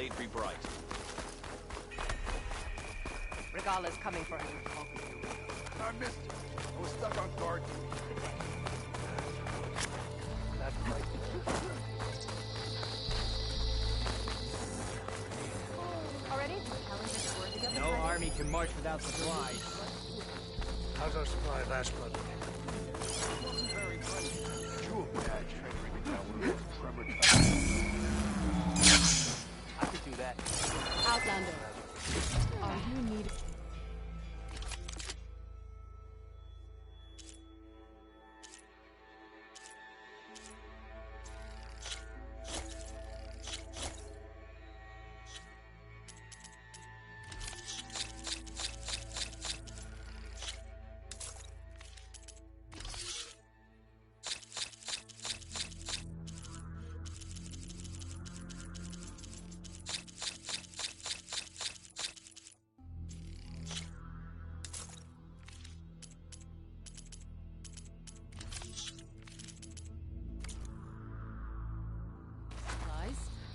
blade be bright. Regala's coming for him. I missed it. I was stuck on guard. That's right. Already? No army can march without supplies. How's our supply last month? It wasn't very good. You a bad traitor even now. We're Trevor. I could do that. Outlander. Are you needed?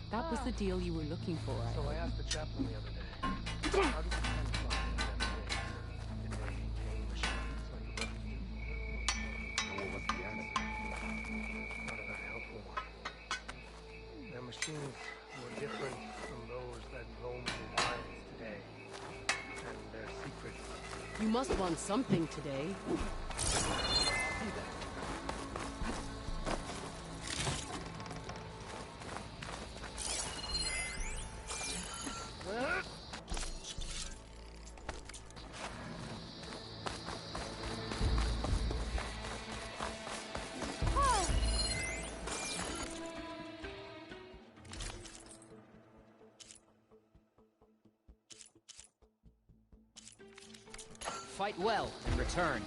That was the deal you were looking for. So I asked the chaplain the other day, how does the pen fly in that way? Did they contain machines like the rest? And what was the answer? Not a very helpful one. Their machines were different from those that roam the wilds today. And they're secret. You must want something today. Fight well and return.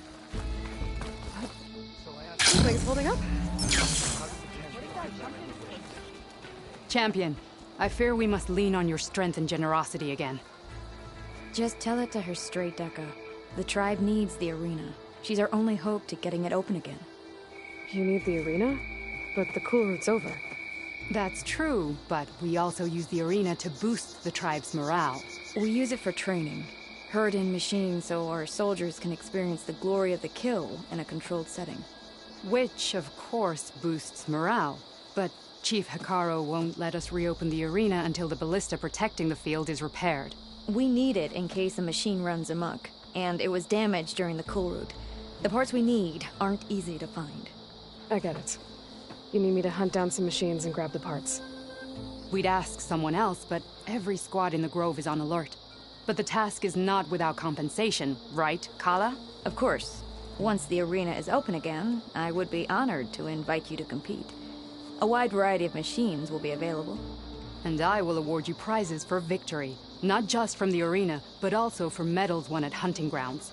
So I asked Things holding up? Champion, I fear we must lean on your strength and generosity again. Just tell it to her straight, Dekka. The tribe needs the arena. She's our only hope to getting it open again. You need the arena? But the cool route's over. That's true, but we also use the arena to boost the tribe's morale. We use it for training. Herd in machines so our soldiers can experience the glory of the kill in a controlled setting. Which, of course, boosts morale. But Chief Hikaru won't let us reopen the arena until the ballista protecting the field is repaired. We need it in case a machine runs amok, and it was damaged during the cool route. The parts we need aren't easy to find. I get it. You need me to hunt down some machines and grab the parts. We'd ask someone else, but every squad in the Grove is on alert. But the task is not without compensation, right, Kala? Of course. Once the arena is open again, I would be honored to invite you to compete. A wide variety of machines will be available. And I will award you prizes for victory, not just from the arena, but also for medals won at hunting grounds.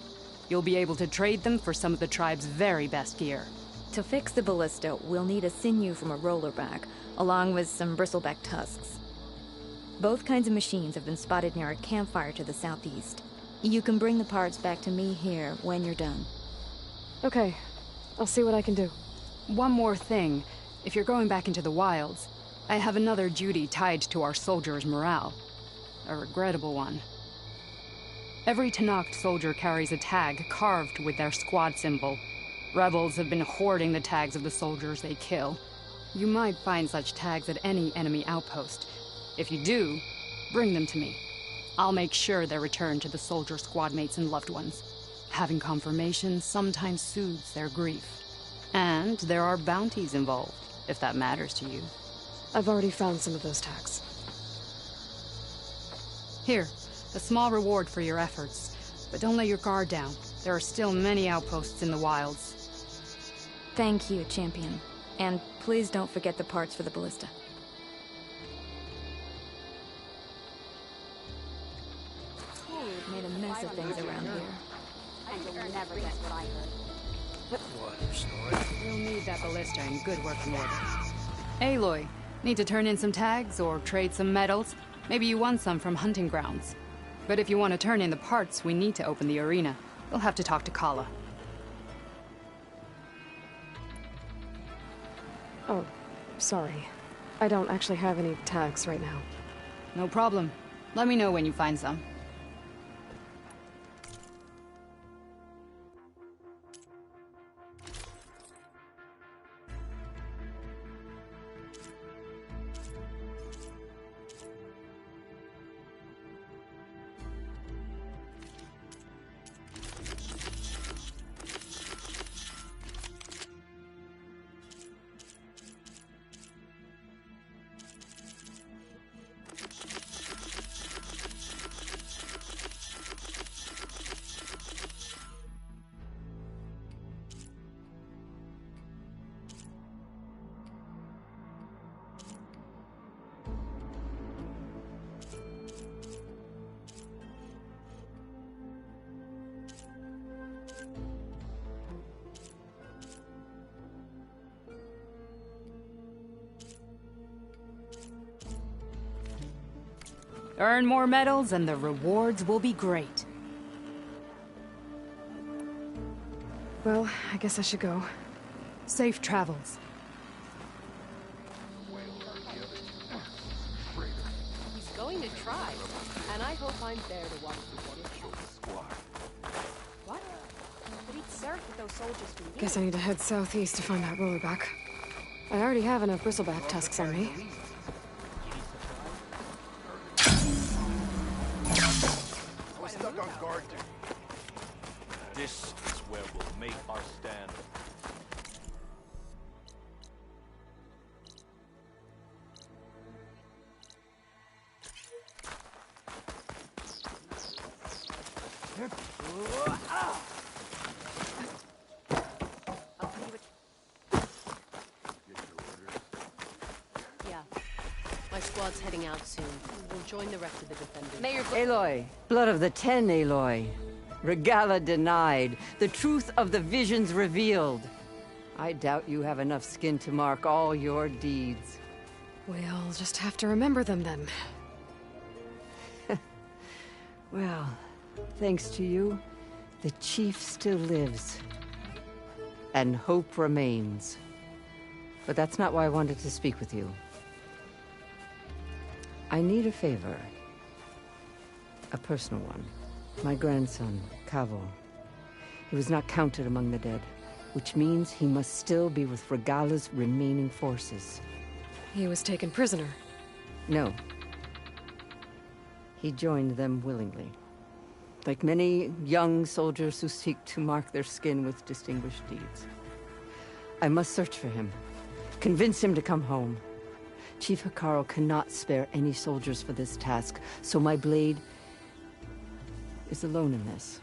You'll be able to trade them for some of the tribe's very best gear. To fix the ballista, we'll need a sinew from a rollerback, along with some bristleback tusks. Both kinds of machines have been spotted near a campfire to the southeast. You can bring the parts back to me here when you're done. Okay. I'll see what I can do. One more thing. If you're going back into the wilds, I have another duty tied to our soldiers' morale. A regrettable one. Every Tenakth soldier carries a tag carved with their squad symbol. Rebels have been hoarding the tags of the soldiers they kill. You might find such tags at any enemy outpost. If you do, bring them to me. I'll make sure they're returned to the soldier squad mates and loved ones. Having confirmation sometimes soothes their grief. And there are bounties involved, if that matters to you. I've already found some of those tags. Here, a small reward for your efforts. But don't let your guard down. There are still many outposts in the wilds. Thank you, Champion. And please don't forget the parts for the ballista. Made a mess of things around here. And you'll never get what I heard. what, story? You'll need that ballista in good working order. Aloy, need to turn in some tags or trade some medals? Maybe you won some from hunting grounds. But if you want to turn in the parts, we need to open the arena. You'll have to talk to Kala. Oh, sorry. I don't actually have any tags right now. No problem. Let me know when you find some. Earn more medals and the rewards will be great. Well, I guess I should go. Safe travels. He's going to try, and I hope I'm there to watch him get it. What? But he'd served with those soldiers from here. Guess I need to head southeast to find that rollerback. I already have enough bristleback tusks on me. We're stuck on guard duty. This is where we'll make our stand. I'll tell you what. Yeah. My squad's heading out soon. We'll join the rest of the defenders. Mayor Aloy, blood of the 10, Aloy. Regala denied, the truth of the visions revealed. I doubt you have enough skin to mark all your deeds. We'll just have to remember them then. Well, thanks to you, the chief still lives. And hope remains. But that's not why I wanted to speak with you. I need a favor. A personal one. My grandson, Cavo. He was not counted among the dead, which means he must still be with Regala's remaining forces. He was taken prisoner. No. He joined them willingly. Like many young soldiers who seek to mark their skin with distinguished deeds. I must search for him. Convince him to come home. Chief Hikaru cannot spare any soldiers for this task, so my blade is alone in this.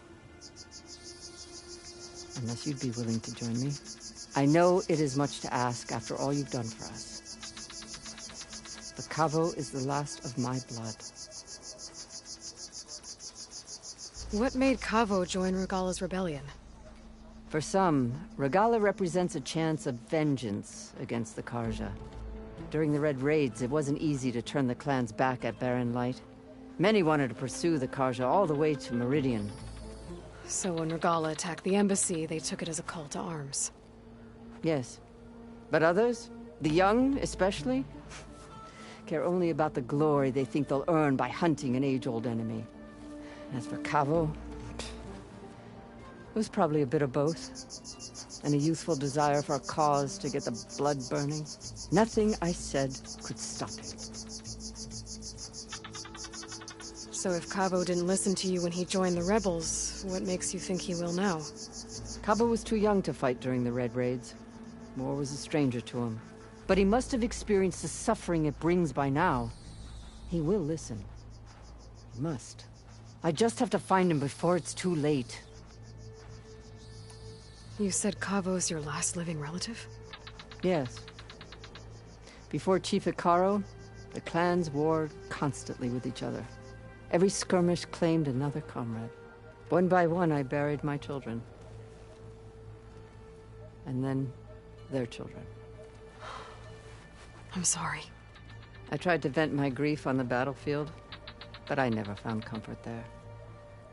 Unless you'd be willing to join me. I know it is much to ask after all you've done for us. But Cavo is the last of my blood. What made Cavo join Regala's rebellion? For some, Regala represents a chance of vengeance against the Karja. During the Red Raids, it wasn't easy to turn the clans back at Barren Light. Many wanted to pursue the Karja all the way to Meridian. So when Regala attacked the embassy, they took it as a call to arms. Yes. But others, the young especially, care only about the glory they think they'll earn by hunting an age-old enemy. As for Cavo, it was probably a bit of both. And a youthful desire for a cause to get the blood burning. Nothing I said could stop him. So if Cavo didn't listen to you when he joined the rebels, what makes you think he will now? Cavo was too young to fight during the Red Raids. War was a stranger to him. But he must have experienced the suffering it brings by now. He will listen. He must. I just have to find him before it's too late. You said Cavo's your last living relative? Yes. Before Chief Hikaru, the clans warred constantly with each other. Every skirmish claimed another comrade. One by one, I buried my children. And then, their children. I'm sorry. I tried to vent my grief on the battlefield, but I never found comfort there.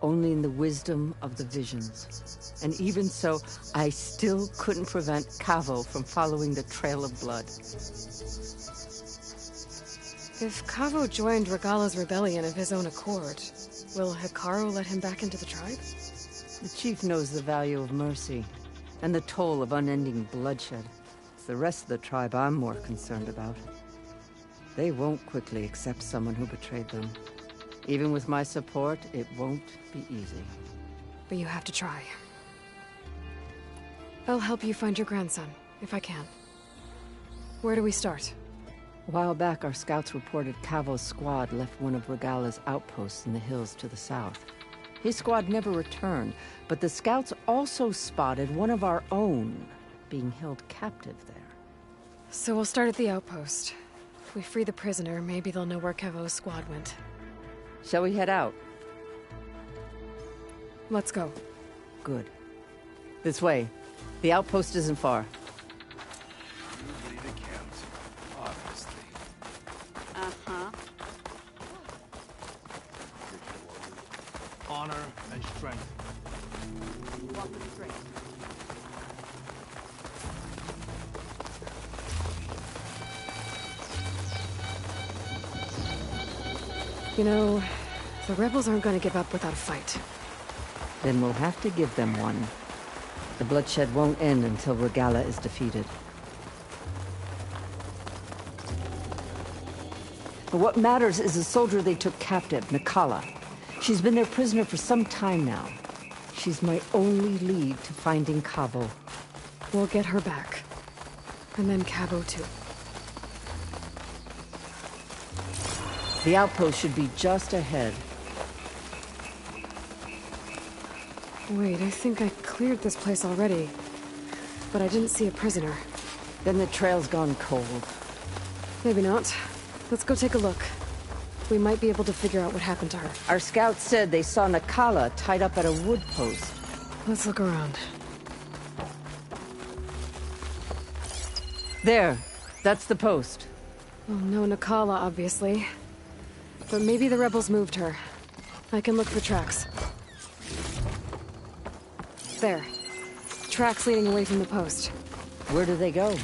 Only in the wisdom of the visions. And even so, I still couldn't prevent Cavo from following the trail of blood. If Kavo joined Regala's rebellion of his own accord, will Hikaru let him back into the tribe? The chief knows the value of mercy, and the toll of unending bloodshed. It's the rest of the tribe I'm more concerned about. They won't quickly accept someone who betrayed them. Even with my support, it won't be easy. But you have to try. I'll help you find your grandson, if I can. Where do we start? A while back, our scouts reported Kavo's squad left one of Regala's outposts in the hills to the south. His squad never returned, but the scouts also spotted one of our own being held captive there. So we'll start at the outpost. If we free the prisoner, maybe they'll know where Kavo's squad went. Shall we head out? Let's go. Good. This way. The outpost isn't far. Usually they can't, obviously. Uh-huh. Honor and strength. Walk with strength. You know, the rebels aren't going to give up without a fight. Then we'll have to give them one. The bloodshed won't end until Regala is defeated. But what matters is the soldier they took captive, Nakala. She's been their prisoner for some time now. She's my only lead to finding Kavo. We'll get her back. And then Kavo too. The outpost should be just ahead. Wait, I think I cleared this place already. But I didn't see a prisoner. Then the trail's gone cold. Maybe not. Let's go take a look. We might be able to figure out what happened to her. Our scouts said they saw Nakala tied up at a wood post. Let's look around. There. That's the post. Well, no Nakala, obviously. But maybe the rebels moved her. I can look for tracks. There. Tracks leading away from the post. Where do they go?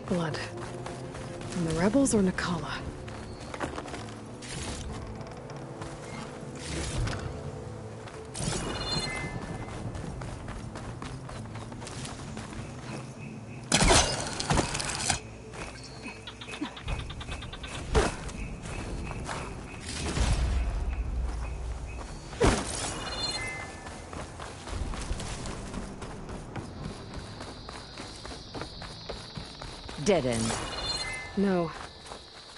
Blood. From the rebels or Nakala? Dead end. No.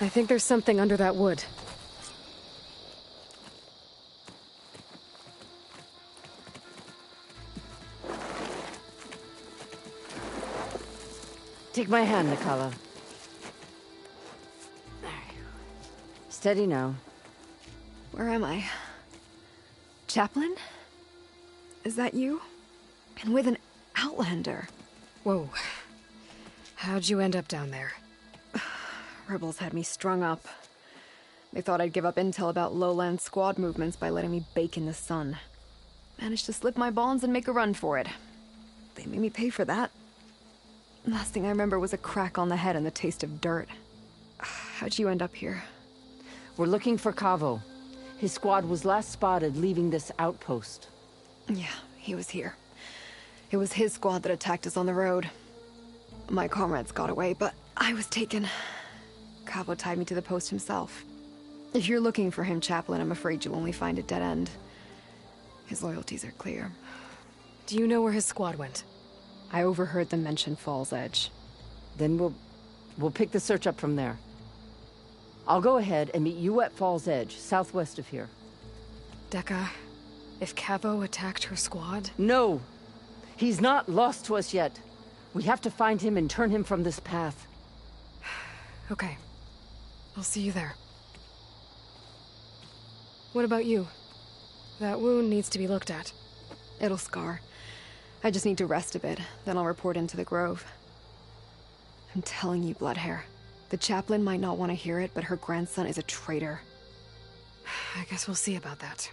I think there's something under that wood. Take my hand, Nakala. Steady now. Where am I? Chaplain? Is that you? And with an outlander. Whoa. How'd you end up down there? Rebels had me strung up. They thought I'd give up intel about lowland squad movements by letting me bake in the sun. Managed to slip my bonds and make a run for it. They made me pay for that. Last thing I remember was a crack on the head and the taste of dirt. How'd you end up here? We're looking for Kavo. His squad was last spotted leaving this outpost. Yeah, he was here. It was his squad that attacked us on the road. My comrades got away, but I was taken. Kavo tied me to the post himself. If you're looking for him, Chaplain, I'm afraid you'll only find a dead end. His loyalties are clear. Do you know where his squad went? I overheard them mention Fall's Edge. Then we'll pick the search up from there. I'll go ahead and meet you at Fall's Edge, southwest of here. Dekka, if Kavo attacked her squad? No! He's not lost to us yet. We have to find him and turn him from this path. Okay. I'll see you there. What about you? That wound needs to be looked at. It'll scar. I just need to rest a bit, then I'll report into the Grove. I'm telling you, Bloodhair. The chaplain might not want to hear it, but her grandson is a traitor. I guess we'll see about that.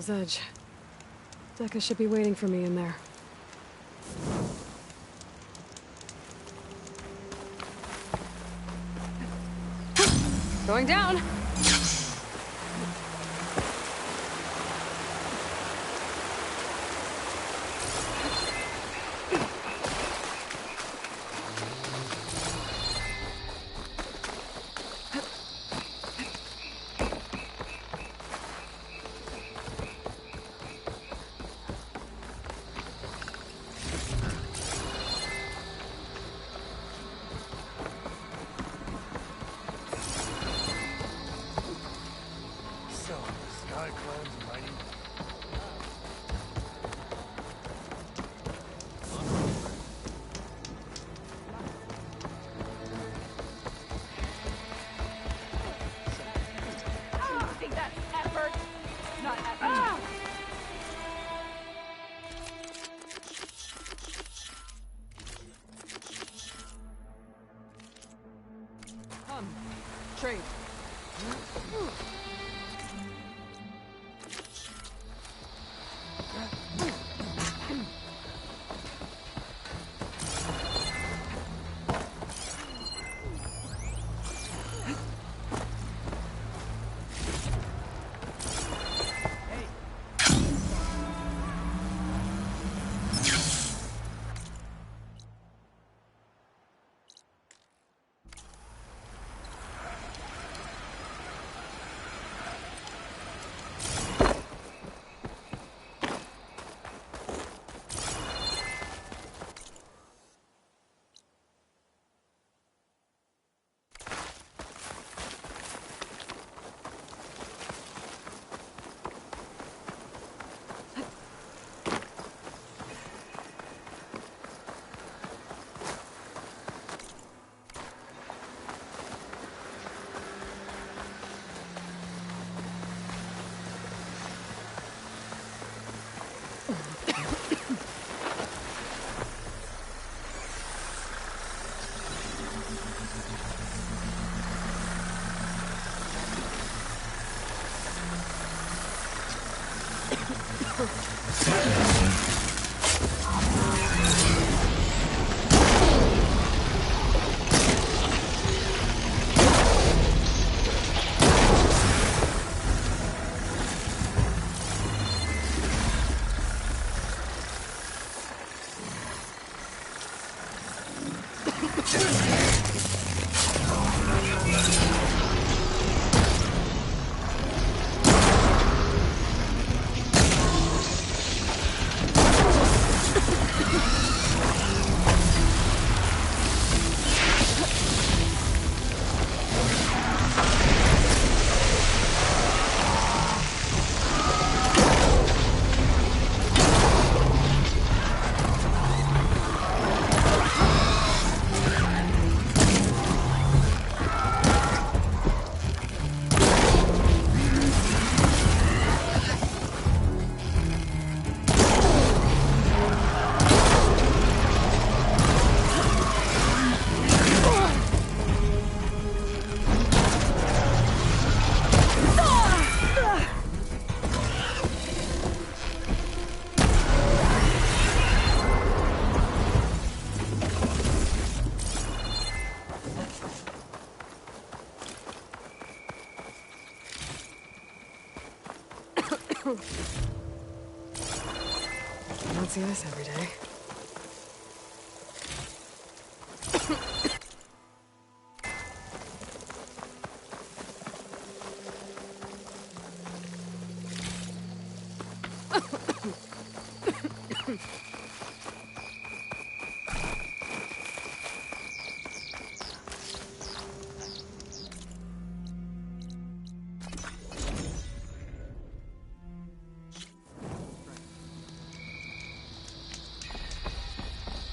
Wall's Edge. Decca should be waiting for me in there. Going down! So, Sky Clan's mighty. I think that's effort. Not effort. Come. Trade. I don't see this every day.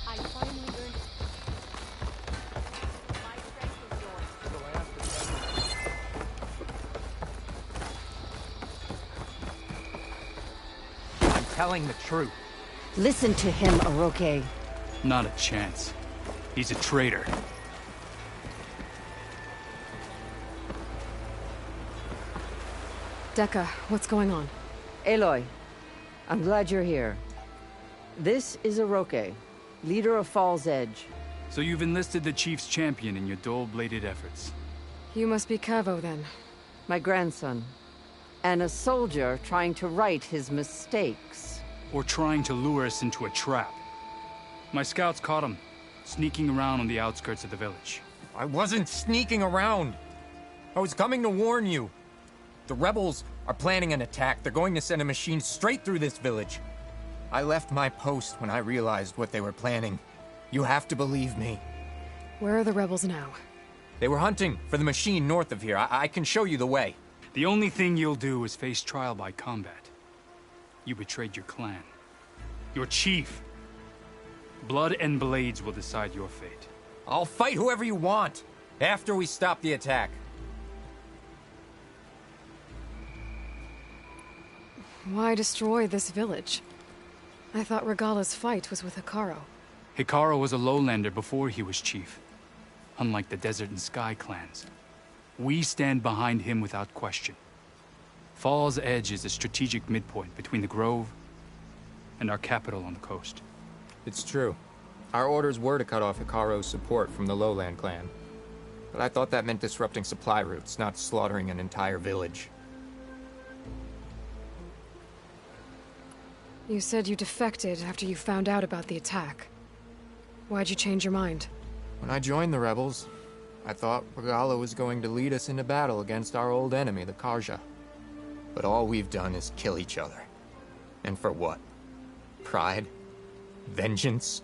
I finally learned. My strength is yours. So I have to I'm telling the truth. Listen to him, Oroke. Not a chance. He's a traitor. Decca, what's going on? Aloy, I'm glad you're here. This is Aroke, leader of Fall's Edge. So you've enlisted the Chief's champion in your dull-bladed efforts. You must be Cavo, then. My grandson. And a soldier trying to right his mistakes. Or trying to lure us into a trap. My scouts caught him, sneaking around on the outskirts of the village. I wasn't sneaking around. I was coming to warn you. The rebels are planning an attack. They're going to send a machine straight through this village. I left my post when I realized what they were planning. You have to believe me. Where are the rebels now? They were hunting for the machine north of here. I can show you the way. The only thing you'll do is face trial by combat. You betrayed your clan. Your chief. Blood and blades will decide your fate. I'll fight whoever you want, after we stop the attack. Why destroy this village? I thought Regala's fight was with Hikaru. Hikaru was a lowlander before he was chief. Unlike the Desert and Sky clans. We stand behind him without question. Fall's Edge is a strategic midpoint between the Grove and our capital on the coast. It's true. Our orders were to cut off Hikaru's support from the Lowland clan. But I thought that meant disrupting supply routes, not slaughtering an entire village. You said you defected after you found out about the attack. Why'd you change your mind? When I joined the rebels, I thought Regala was going to lead us into battle against our old enemy, the Karja. But all we've done is kill each other. And for what? Pride? Vengeance?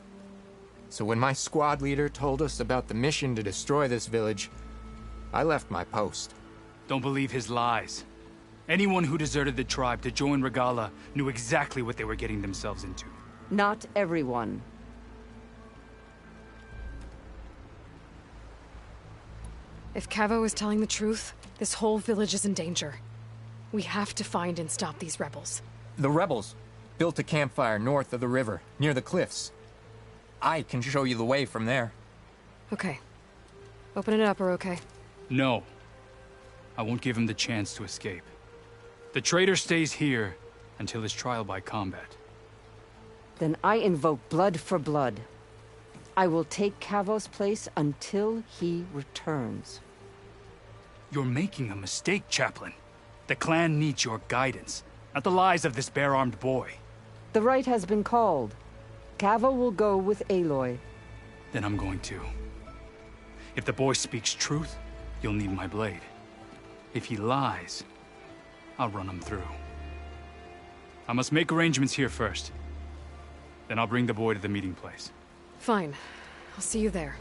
So when my squad leader told us about the mission to destroy this village, I left my post. Don't believe his lies. Anyone who deserted the tribe to join Regala knew exactly what they were getting themselves into. Not everyone. If Cavo is telling the truth, this whole village is in danger. We have to find and stop these rebels. The rebels built a campfire north of the river, near the cliffs. I can show you the way from there. Okay. Open it up, Aroke. No. I won't give him the chance to escape. The traitor stays here until his trial by combat. Then I invoke blood for blood. I will take Cavo's place until he returns. You're making a mistake, Chaplain. The clan needs your guidance, not the lies of this bare-armed boy. The right has been called. Cavo will go with Aloy. Then I'm going to. If the boy speaks truth, you'll need my blade. If he lies, I'll run him through. I must make arrangements here first. Then I'll bring the boy to the meeting place. Fine. I'll see you there.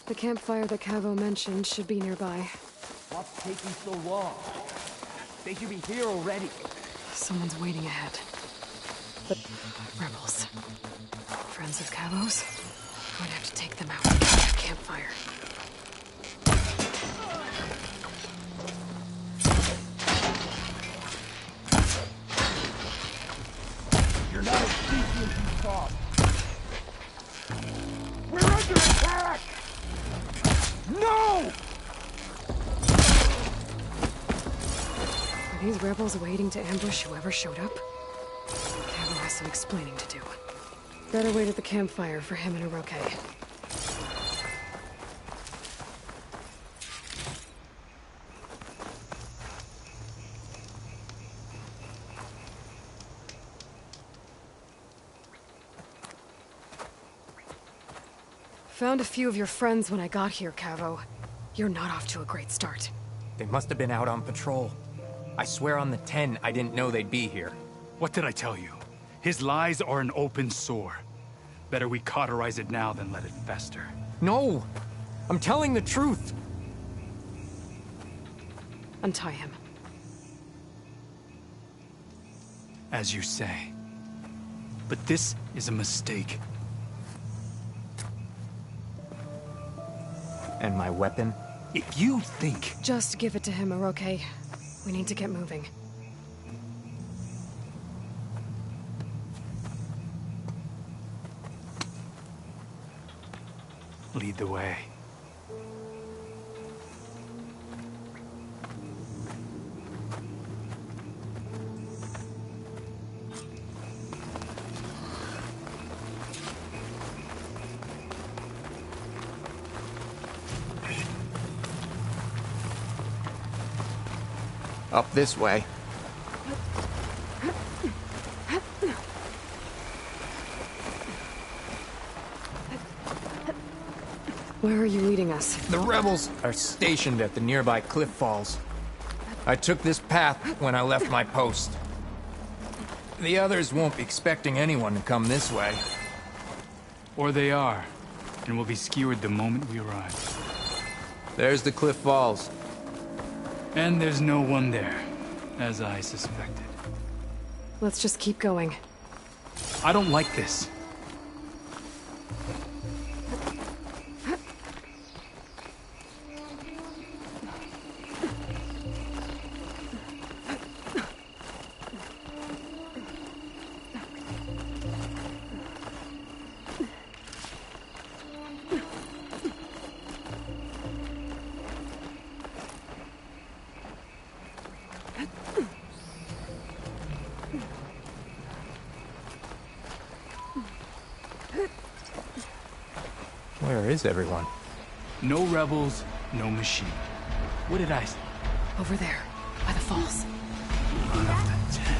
The campfire that Cavo mentioned should be nearby. What's taking so long? They should be here already. Someone's waiting ahead. The rebels. Friends of Cavo's? I'm going to have to take them out with that campfire. You're not as sneaky as you thought. We're under attack! No! Are these rebels waiting to ambush whoever showed up? Cavo has some explaining to do. Better wait at the campfire for him and Aroke. Found a few of your friends when I got here, Cavo. You're not off to a great start. They must have been out on patrol. I swear on the 10, I didn't know they'd be here. What did I tell you? His lies are an open sore. Better we cauterize it now than let it fester. No! I'm telling the truth! Untie him. As you say. But this is a mistake. And my weapon? If you think... Just give it to him, Oroke. We need to get moving. Lead the way. Up this way. Where are you leading us? The rebels are stationed at the nearby cliff falls. I took this path when I left my post. The others won't be expecting anyone to come this way. Or they are, and will be skewered the moment we arrive. There's the cliff falls. And there's no one there, as I suspected. Let's just keep going. I don't like this. Where is everyone? No rebels, no machine. What did I say? Over there, by the falls. Run up the 10.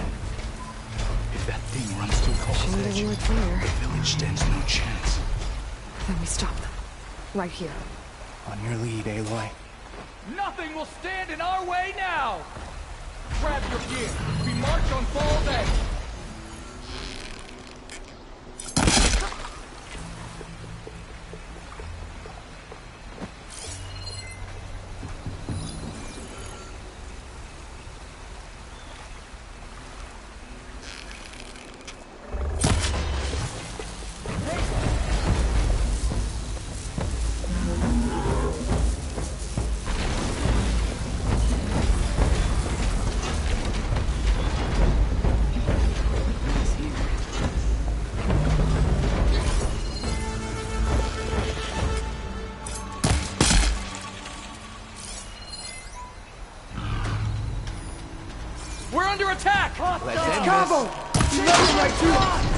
If that thing runs through Falls Edge, We're clear. the village stands no chance. Then we stop them. Right here. On your lead, Aloy. Nothing will stand in our way now! Grab your gear. We march on Falls Edge. We're under attack! Let's end Cabo! this. You know it right too!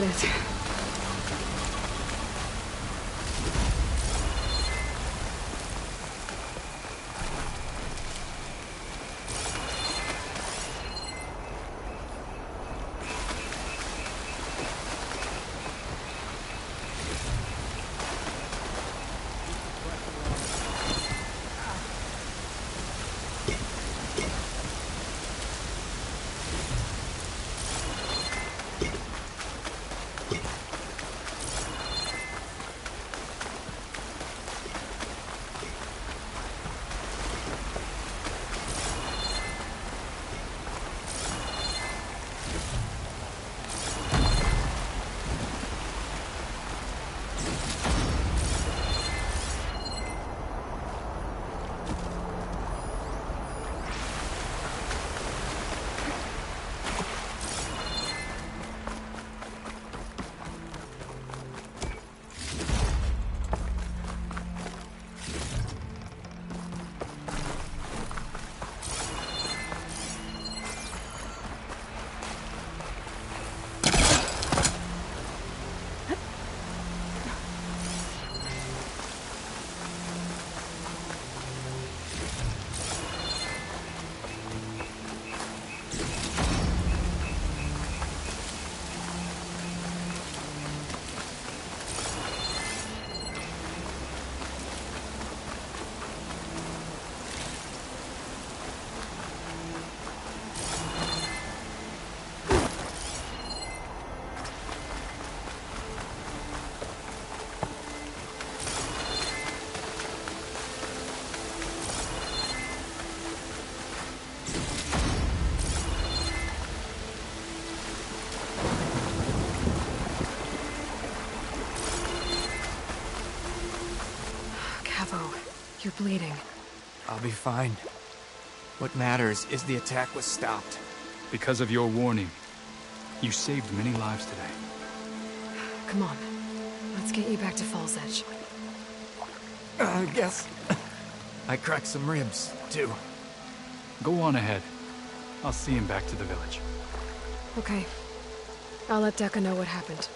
did it. You're bleeding. I'll be fine. What matters is the attack was stopped. Because of your warning, you saved many lives today. Come on. Let's get you back to Falls Edge. I guess I cracked some ribs, too. Go on ahead. I'll see him back to the village. Okay. I'll let Decca know what happened.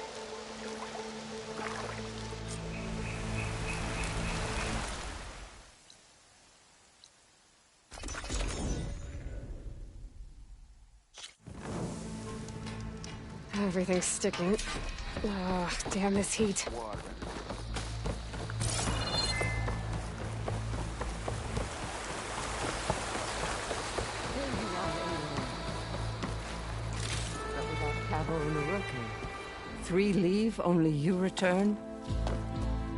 Everything's sticking. Oh, damn this heat. Three leave, only you return?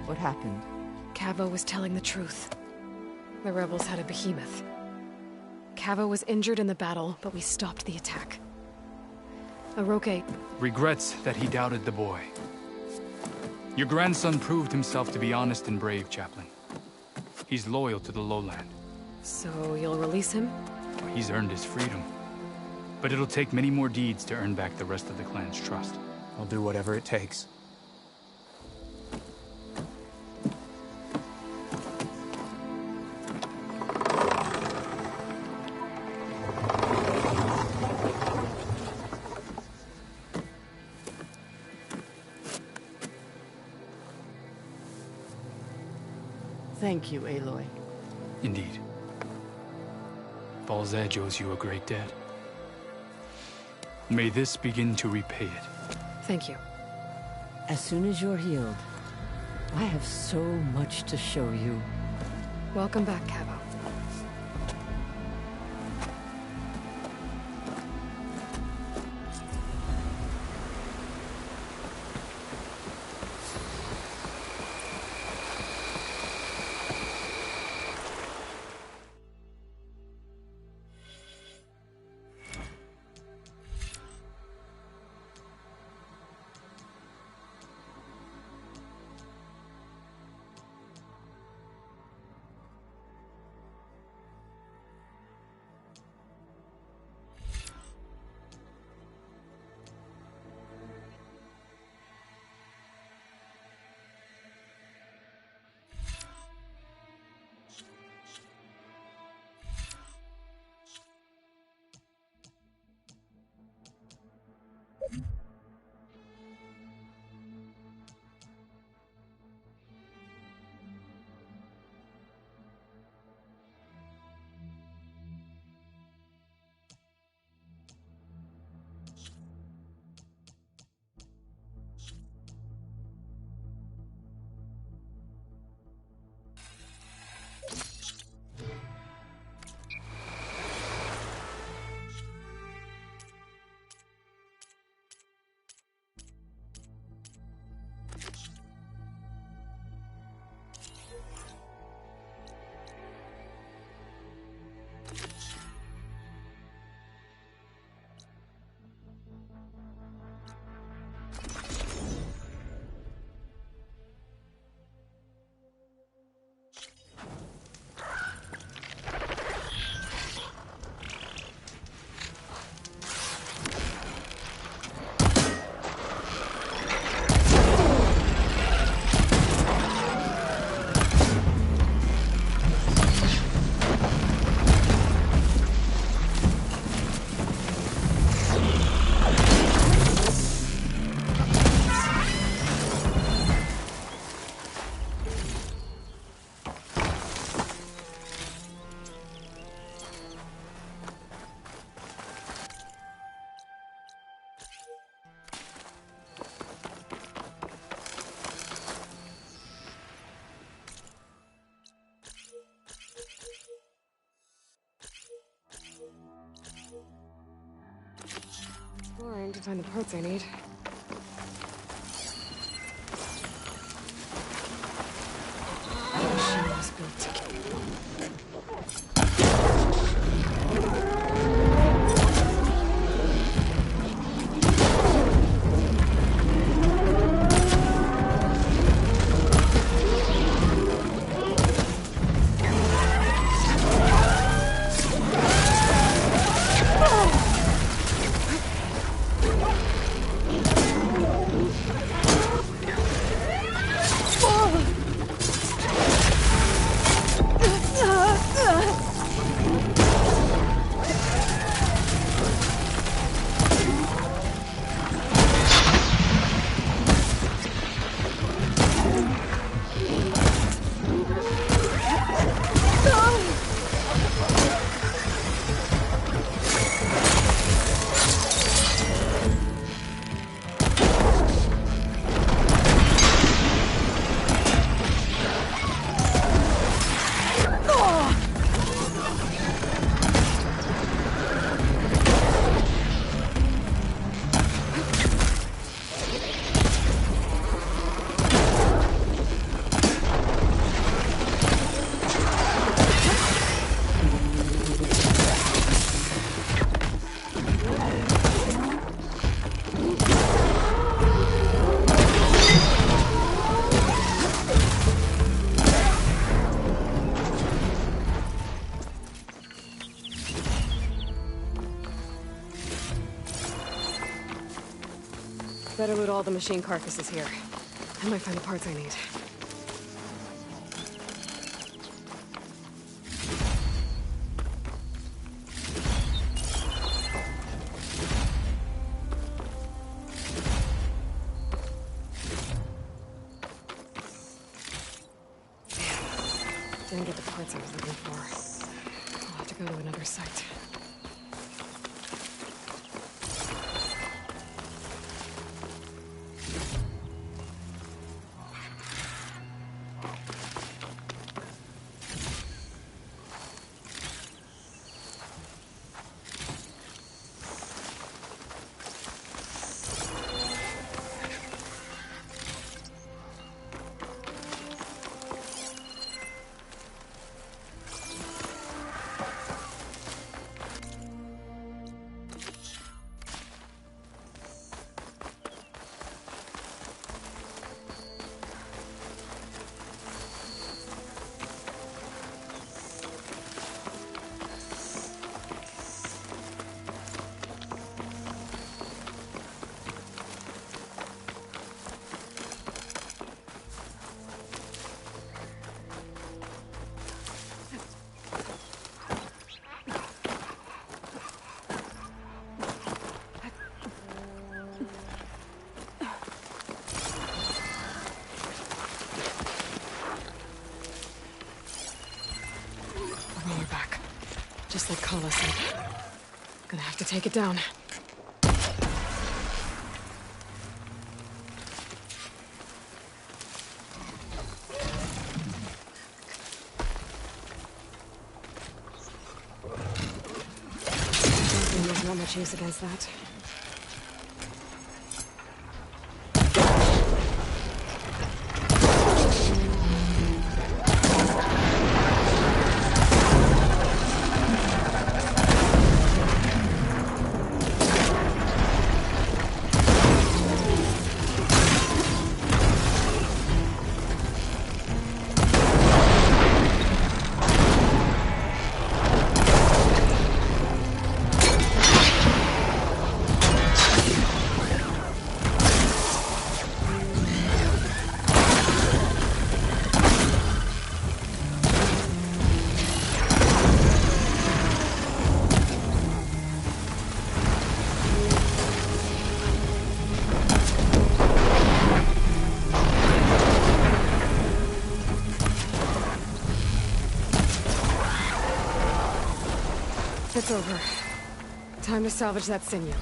What happened? Cavo was telling the truth. The rebels had a behemoth. Cavo was injured in the battle, but we stopped the attack. Aroke regrets that he doubted the boy. Your grandson proved himself to be honest and brave, Chaplain. He's loyal to the lowland. So you'll release him? He's earned his freedom. But it'll take many more deeds to earn back the rest of the clan's trust. I'll do whatever it takes. Thank you, Aloy. Indeed. Falls Edge owes you a great debt. May this begin to repay it. Thank you. As soon as you're healed, I have so much to show you. Welcome back, Cavo. find the parts I need. The machine was built to kill. Better loot all the machine carcasses here. I might find the parts I need. Didn't get the parts I was looking for. I'll have to go to another site. Just like Kala said. Gonna have to take it down. There's not much use against that. It's over. Time to salvage that sinew.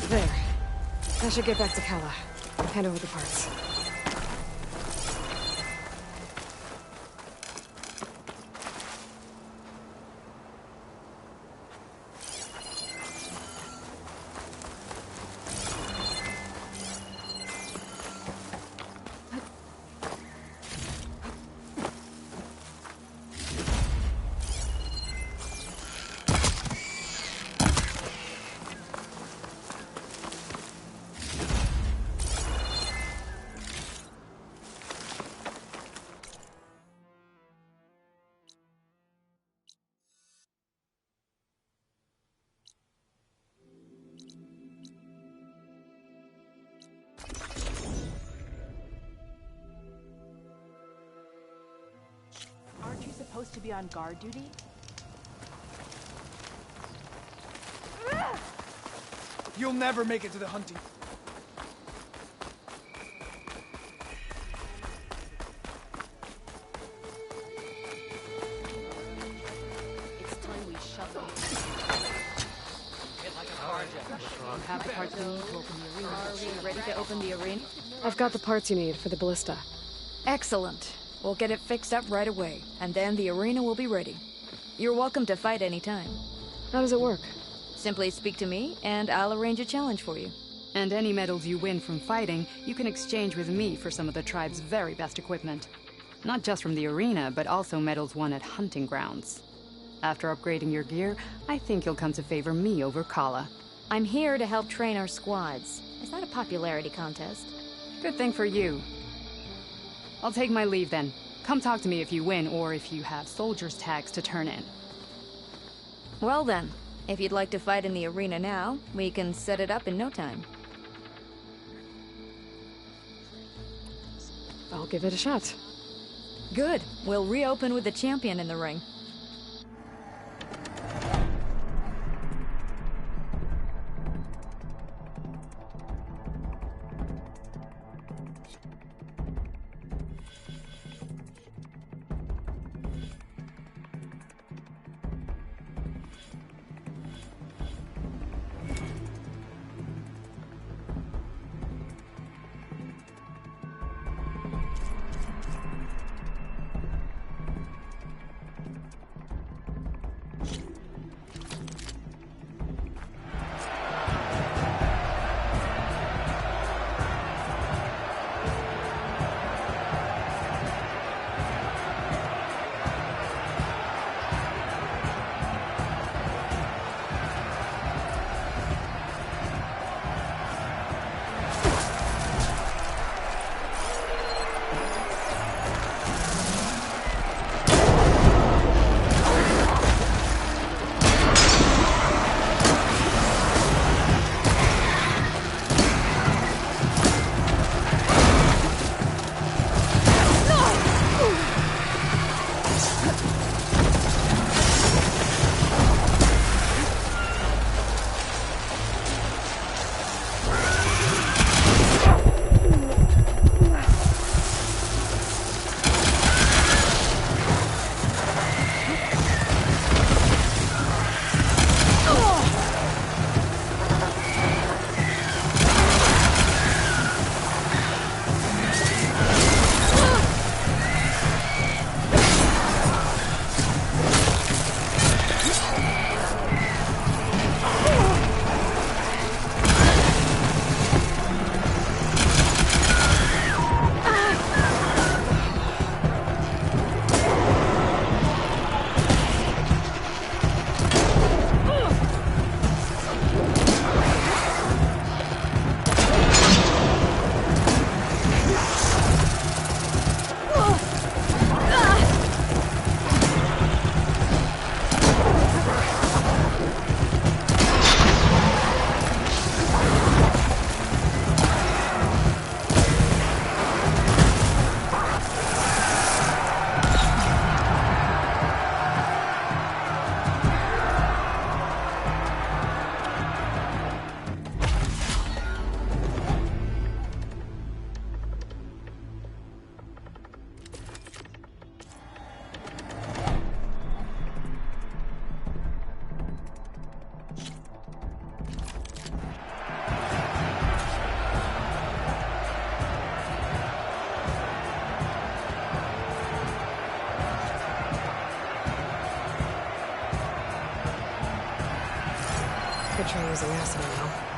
There. I should get back to Kala. Hand over the parts. Aren't you supposed to be on guard duty? You'll never make it to the hunting. It's time we shut them. You have the parts you need to open the arena. Are we ready to open the arena? I've got the parts you need for the ballista. Excellent. We'll get it fixed up right away, and then the arena will be ready. You're welcome to fight anytime. How does it work? Simply speak to me, and I'll arrange a challenge for you. And any medals you win from fighting, you can exchange with me for some of the tribe's very best equipment. Not just from the arena, but also medals won at hunting grounds. After upgrading your gear, I think you'll come to favor me over Kala. I'm here to help train our squads. It's not a popularity contest. Good thing for you. I'll take my leave then. Come talk to me if you win, or if you have soldiers' tags to turn in. Well then, if you'd like to fight in the arena now, we can set it up in no time. I'll give it a shot. Good. We'll reopen with the champion in the ring. try using acid now.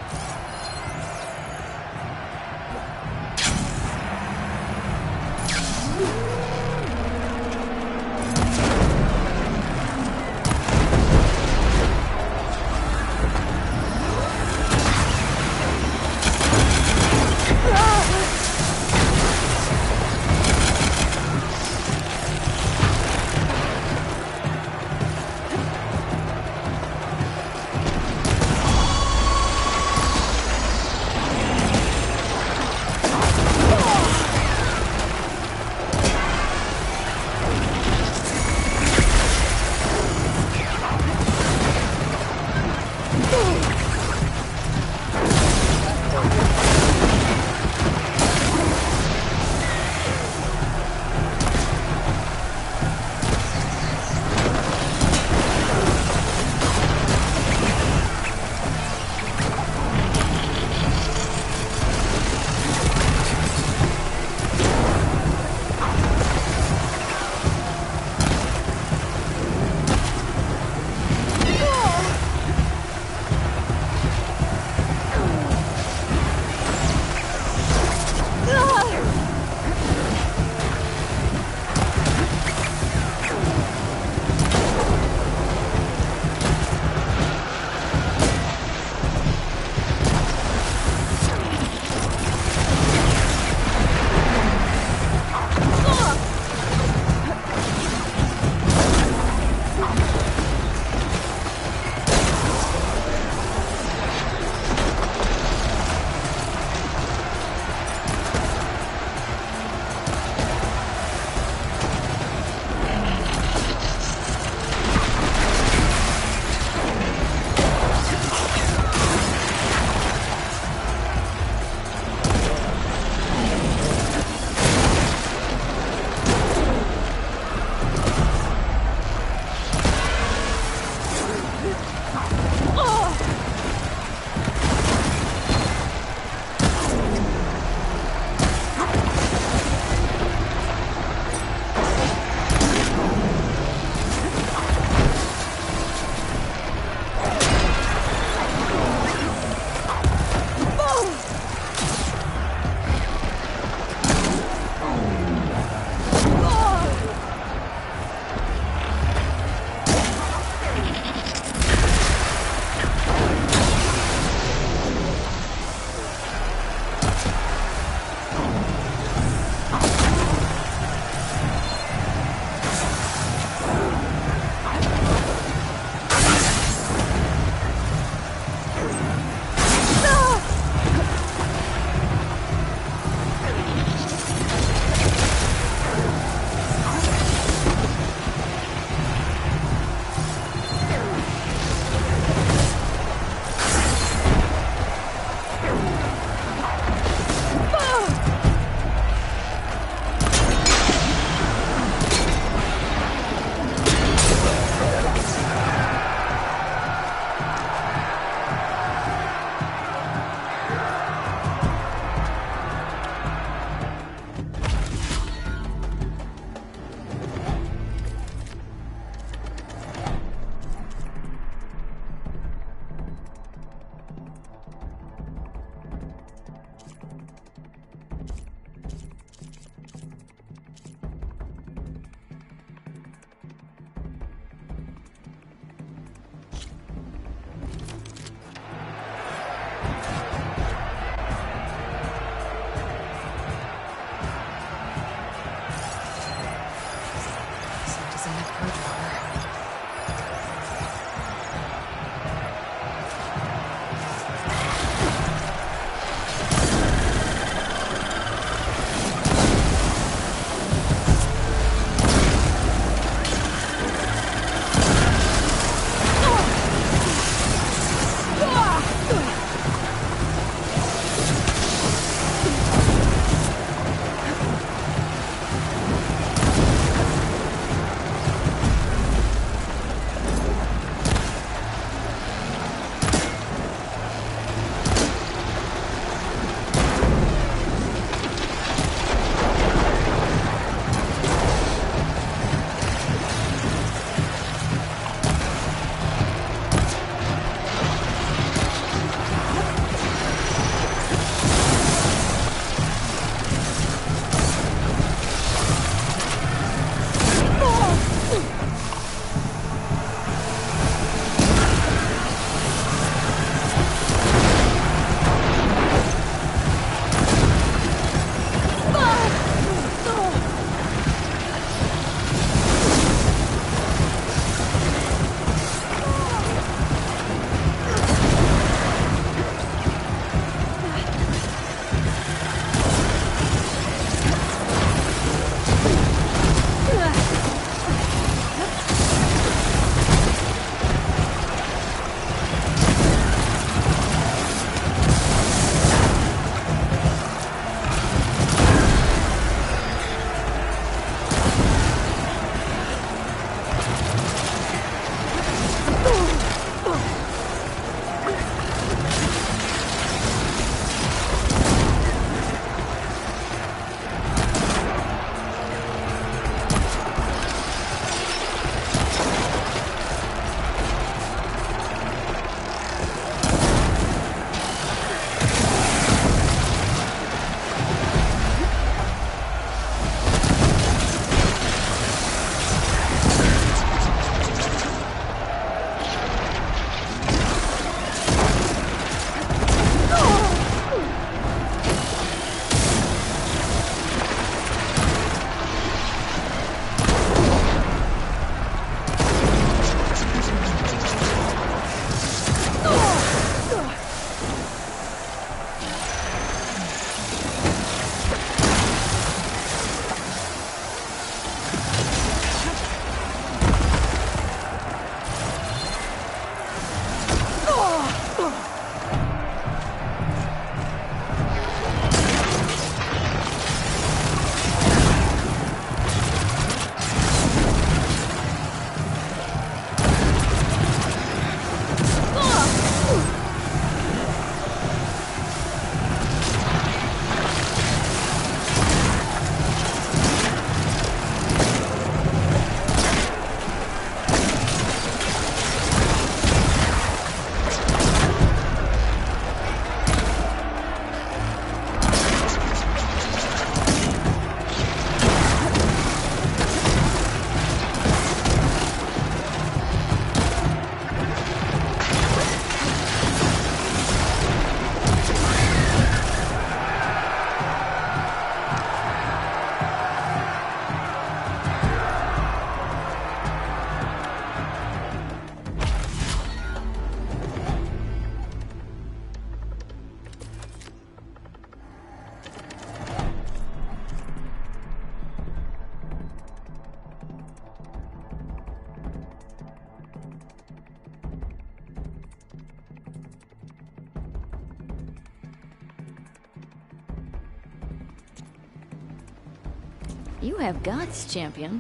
You have guts, champion.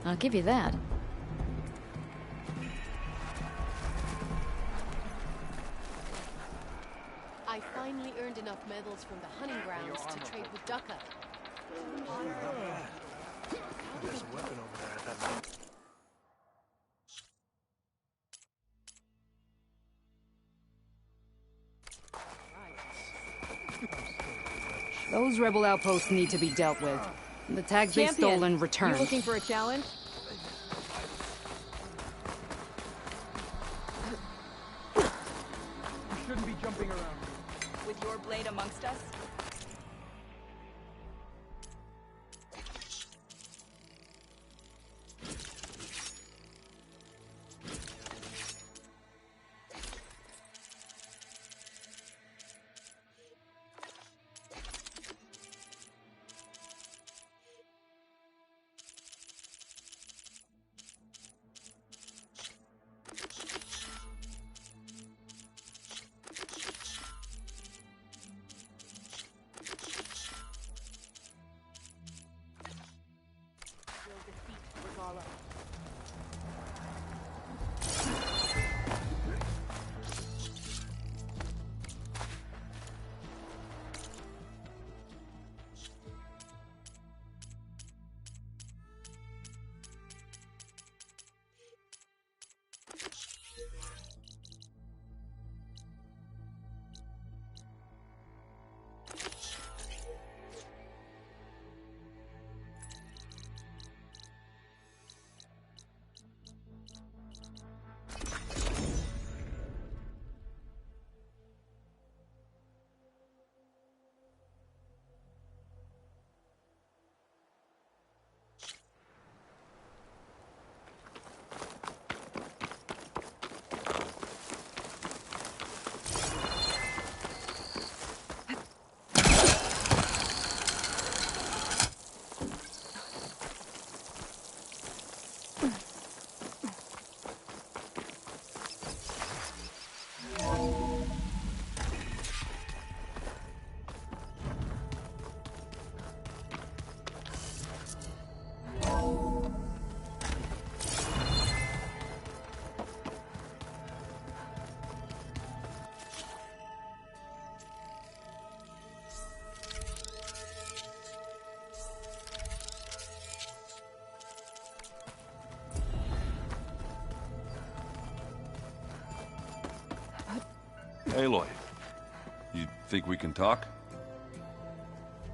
I'll give you that. I finally earned enough medals from the hunting grounds to trade with Ducka. There's a weapon over there at that moment. Those rebel outposts need to be dealt with. The tags they've stolen returned. You looking for a challenge? You shouldn't be jumping around. With your blade amongst us? Aloy, you think we can talk?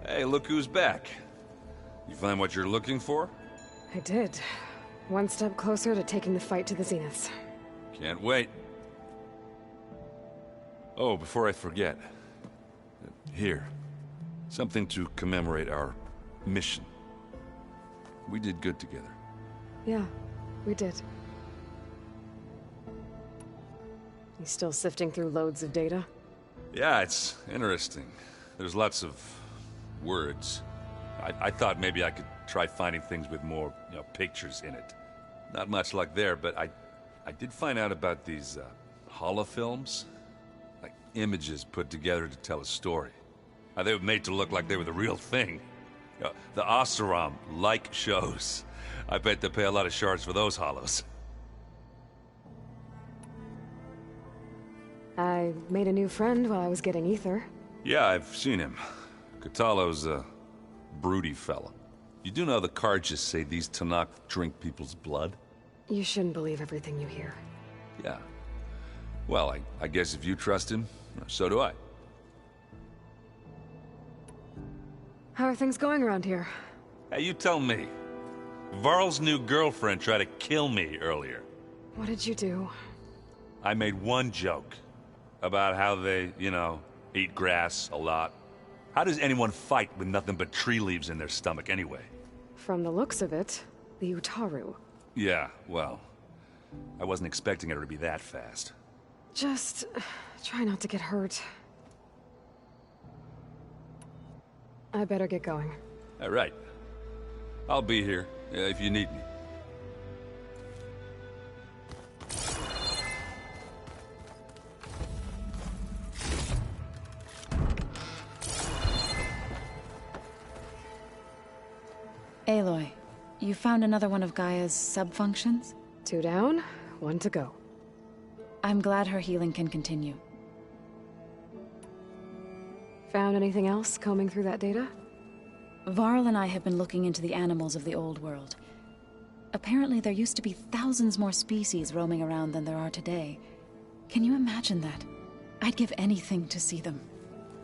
Hey, look who's back. You find what you're looking for? I did. One step closer to taking the fight to the Zeniths. Can't wait. Oh, before I forget. Here. Something to commemorate our mission. We did good together. Yeah, we did. You still sifting through loads of data? Yeah, it's interesting. There's lots of words. I thought maybe I could try finding things with more, pictures in it. Not much luck there, but I did find out about these holofilms. Like images put together to tell a story. How they were made to look like they were the real thing. The Oseram-like shows. I bet they pay a lot of shards for those holos. I made a new friend while I was getting ether. Yeah, I've seen him. Katalo's a broody fella. You do know the cards just say these Tanakh drink people's blood? You shouldn't believe everything you hear. Yeah. Well, I guess if you trust him, so do I. How are things going around here? Hey, you tell me. Varl's new girlfriend tried to kill me earlier. What did you do? I made one joke. About how they, eat grass a lot. How does anyone fight with nothing but tree leaves in their stomach anyway? From the looks of it, the Utaru. Yeah, well, I wasn't expecting her to be that fast. Just try not to get hurt. I better get going. All right. I'll be here if you need me. Aloy, you found another one of Gaia's sub-functions? 2 down, 1 to go. I'm glad her healing can continue. Found anything else combing through that data? Varl and I have been looking into the animals of the old world. Apparently there used to be thousands more species roaming around than there are today. Can you imagine that? I'd give anything to see them,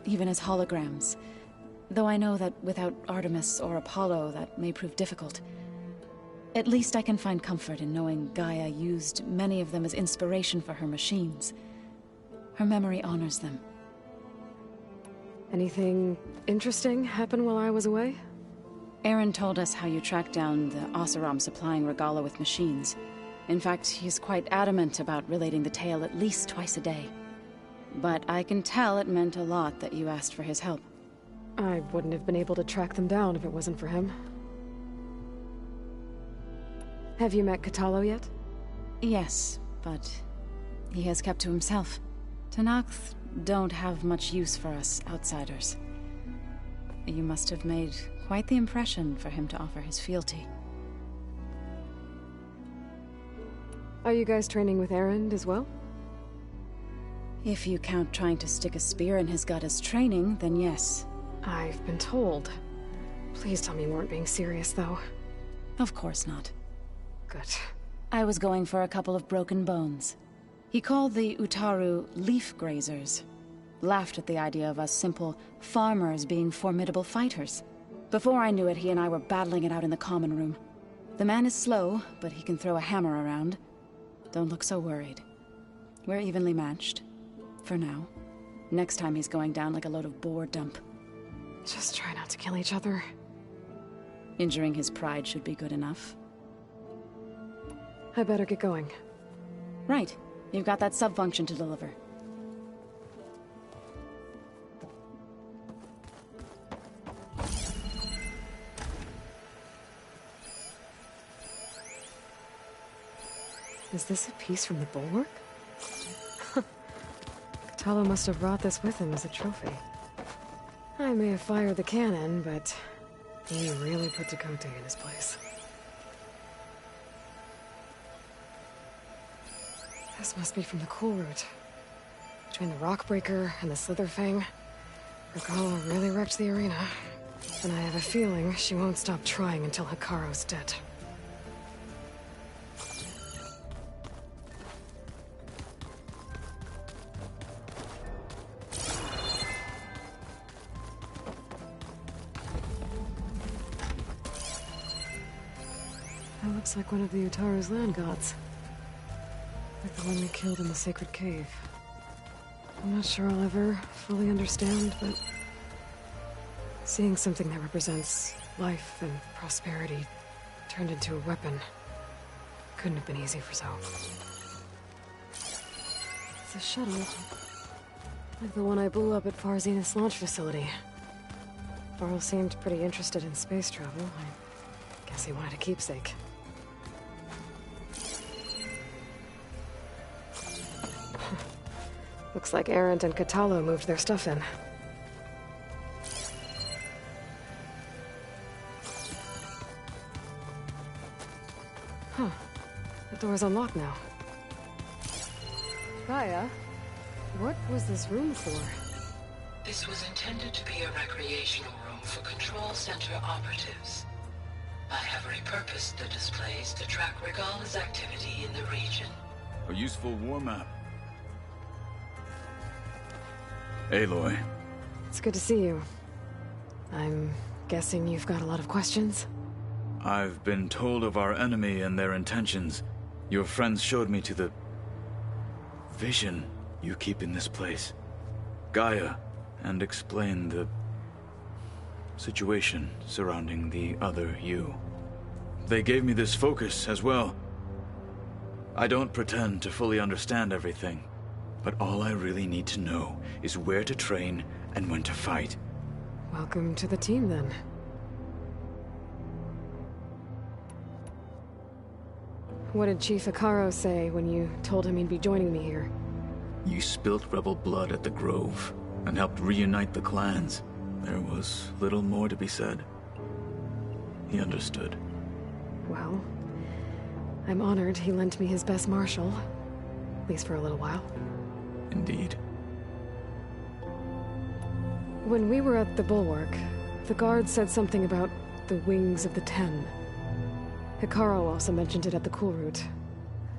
even as holograms. Though I know that without Artemis or Apollo, that may prove difficult. At least I can find comfort in knowing Gaia used many of them as inspiration for her machines. Her memory honors them. Anything interesting happen while I was away? Aaron told us how you tracked down the Oseram supplying Regala with machines. In fact, he's quite adamant about relating the tale at least twice a day. But I can tell it meant a lot that you asked for his help. I wouldn't have been able to track them down if it wasn't for him. Have you met Katalo yet? Yes, but he has kept to himself. Tenakth don't have much use for us outsiders. You must have made quite the impression for him to offer his fealty. Are you guys training with Erend as well? If you count trying to stick a spear in his gut as training, then yes. I've been told. Please tell me you weren't being serious, though. Of course not. Good. I was going for a couple of broken bones. He called the Utaru leaf grazers. Laughed at the idea of us simple farmers being formidable fighters. Before I knew it, he and I were battling it out in the common room. The man is slow, but he can throw a hammer around. Don't look so worried. We're evenly matched. For now. Next time he's going down like a load of boar dump. Just try not to kill each other. Injuring his pride should be good enough. I better get going. Right. You've got that sub-function to deliver. Is this a piece from the bulwark? Katalo must have brought this with him as a trophy. I may have fired the cannon, but he really put Dakota in his place. This must be from the cool route. Between the Rockbreaker and the Slitherfang, Regala really wrecked the arena. And I have a feeling she won't stop trying until Hikaru's dead. That looks like one of the Utaru's land gods. Like the one we killed in the sacred cave. I'm not sure I'll ever fully understand, but seeing something that represents life and prosperity turned into a weapon couldn't have been easy for Zoe. It's a shuttle. Like the one I blew up at Far Zenith's launch facility. Varl seemed pretty interested in space travel. I guess he wanted a keepsake. Looks like Erend and Katalo moved their stuff in. Huh. The door's unlocked now. Gaia, what was this room for? This was intended to be a recreational room for Control Center operatives. I have repurposed the displays to track Regala's activity in the region. A useful war map. Aloy. It's good to see you. I'm guessing you've got a lot of questions? I've been told of our enemy and their intentions. Your friends showed me to the vision you keep in this place. Gaia, and explained the situation surrounding the other you. They gave me this focus as well. I don't pretend to fully understand everything, but all I really need to know is where to train and when to fight. Welcome to the team, then. What did Chief Hikaru say when you told him he'd be joining me here? You spilt rebel blood at the Grove and helped reunite the clans. There was little more to be said. he understood. Well, I'm honored he lent me his best martial. At least for a little while. Indeed. When we were at the Bulwark, the guard said something about the Wings of the Ten. Hikaru also mentioned it at the Cool Route.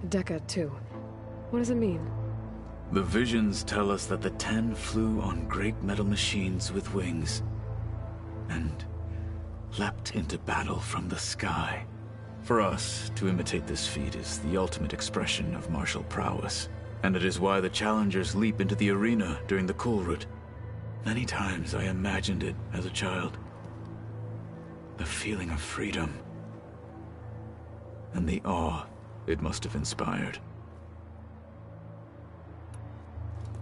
Dekka, too. What does it mean? The visions tell us that the Ten flew on great metal machines with wings, and leapt into battle from the sky. For us, to imitate this feat is the ultimate expression of martial prowess, and it is why the challengers leap into the arena during the Cool Route. Many times I imagined it as a child. The feeling of freedom, and the awe it must have inspired.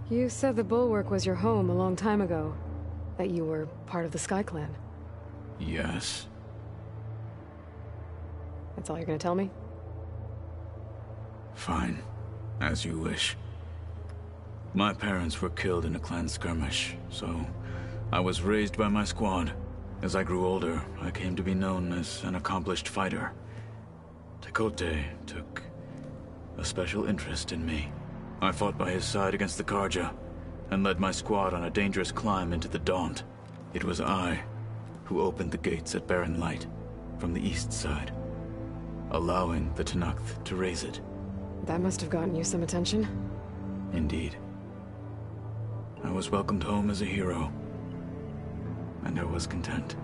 You said the Bulwark was your home a long time ago. That you were part of the Sky Clan. Yes. That's all you're gonna tell me? Fine. As you wish. My parents were killed in a clan skirmish, so I was raised by my squad. As I grew older, I came to be known as an accomplished fighter. Tekote took a special interest in me. I fought by his side against the Karja, and led my squad on a dangerous climb into the Daunt. It was I who opened the gates at Barren Light, from the east side, allowing the Tenakth to raise it. That must have gotten you some attention. Indeed. I was welcomed home as a hero, and I was content.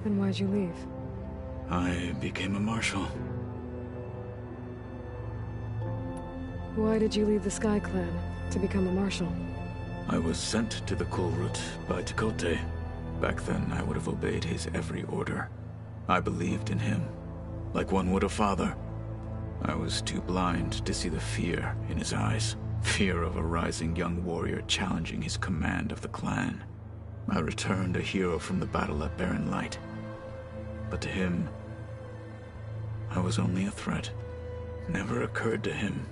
Then why'd you leave? I became a marshal. Why did you leave the Sky Clan to become a marshal? I was sent to the Cool Route by Tekote. Back then, I would have obeyed his every order. I believed in him, like one would a father. I was too blind to see the fear in his eyes. Fear of a rising young warrior challenging his command of the clan. I returned a hero from the battle at Barren Light. But to him, I was only a threat. Never occurred to him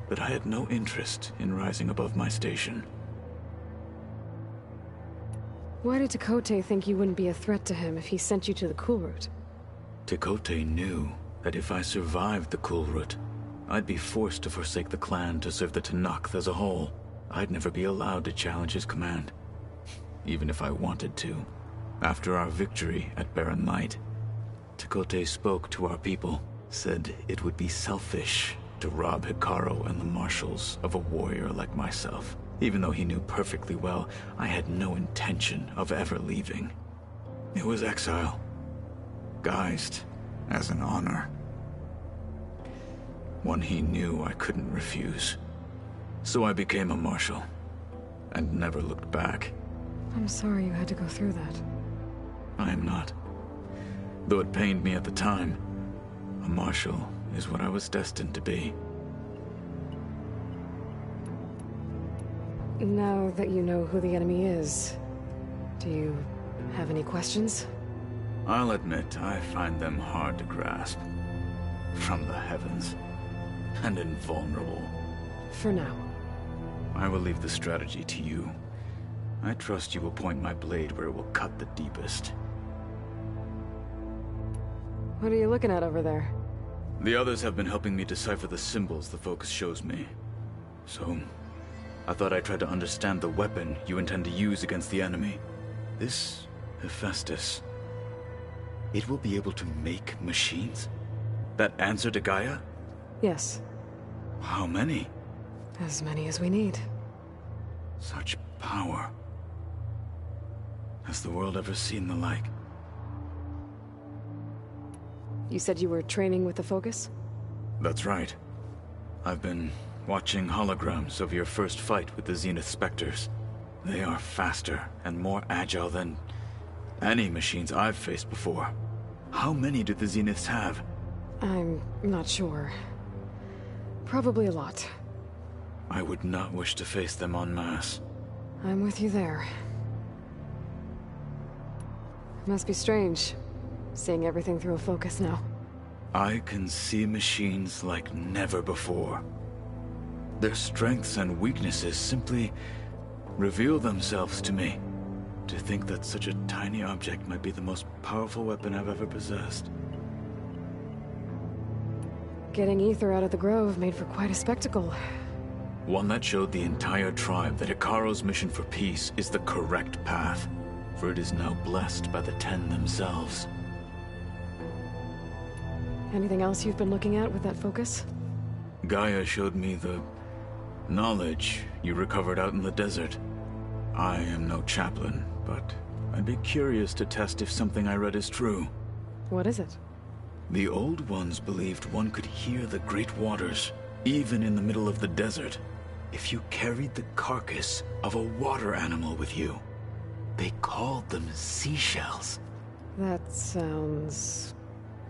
that I had no interest in rising above my station. Why did Tekote think you wouldn't be a threat to him if he sent you to the Cool Route? Tekote knew that if I survived the Cool Route, I'd be forced to forsake the clan to serve the Tenakth as a whole. I'd never be allowed to challenge his command, even if I wanted to. After our victory at Barren Light, Tekote spoke to our people, said it would be selfish to rob Hikaru and the marshals of a warrior like myself, even though he knew perfectly well I had no intention of ever leaving. It was exile, guised as an honor. One he knew I couldn't refuse. So I became a marshal, and never looked back. I'm sorry you had to go through that. I am not. Though it pained me at the time, a marshal is what I was destined to be. Now that you know who the enemy is, do you have any questions? I'll admit I find them hard to grasp. From the heavens. And invulnerable. For now. I will leave the strategy to you. I trust you will point my blade where it will cut the deepest. What are you looking at over there? The others have been helping me decipher the symbols the focus shows me. So, I thought I'd try to understand the weapon you intend to use against the enemy. This Hephaestus, it will be able to make machines? That answer to Gaia? Yes. How many? As many as we need. Such power. Has the world ever seen the like? You said you were training with the Focus? That's right. I've been watching holograms of your first fight with the Zenith Spectres. They are faster and more agile than any machines I've faced before. How many do the Zeniths have? I'm not sure. Probably a lot. I would not wish to face them en masse. I'm with you there. Must be strange, seeing everything through a Focus now. I can see machines like never before. Their strengths and weaknesses simply reveal themselves to me. To think that such a tiny object might be the most powerful weapon I've ever possessed. Getting Ether out of the grove made for quite a spectacle. One that showed the entire tribe that Hikaru's mission for peace is the correct path, for it is now blessed by the Ten themselves. Anything else you've been looking at with that focus? Gaia showed me the knowledge you recovered out in the desert. I am no chaplain, but I'd be curious to test if something I read is true. What is it? The Old Ones believed one could hear the great waters, even in the middle of the desert, if you carried the carcass of a water animal with you. They called them seashells. That sounds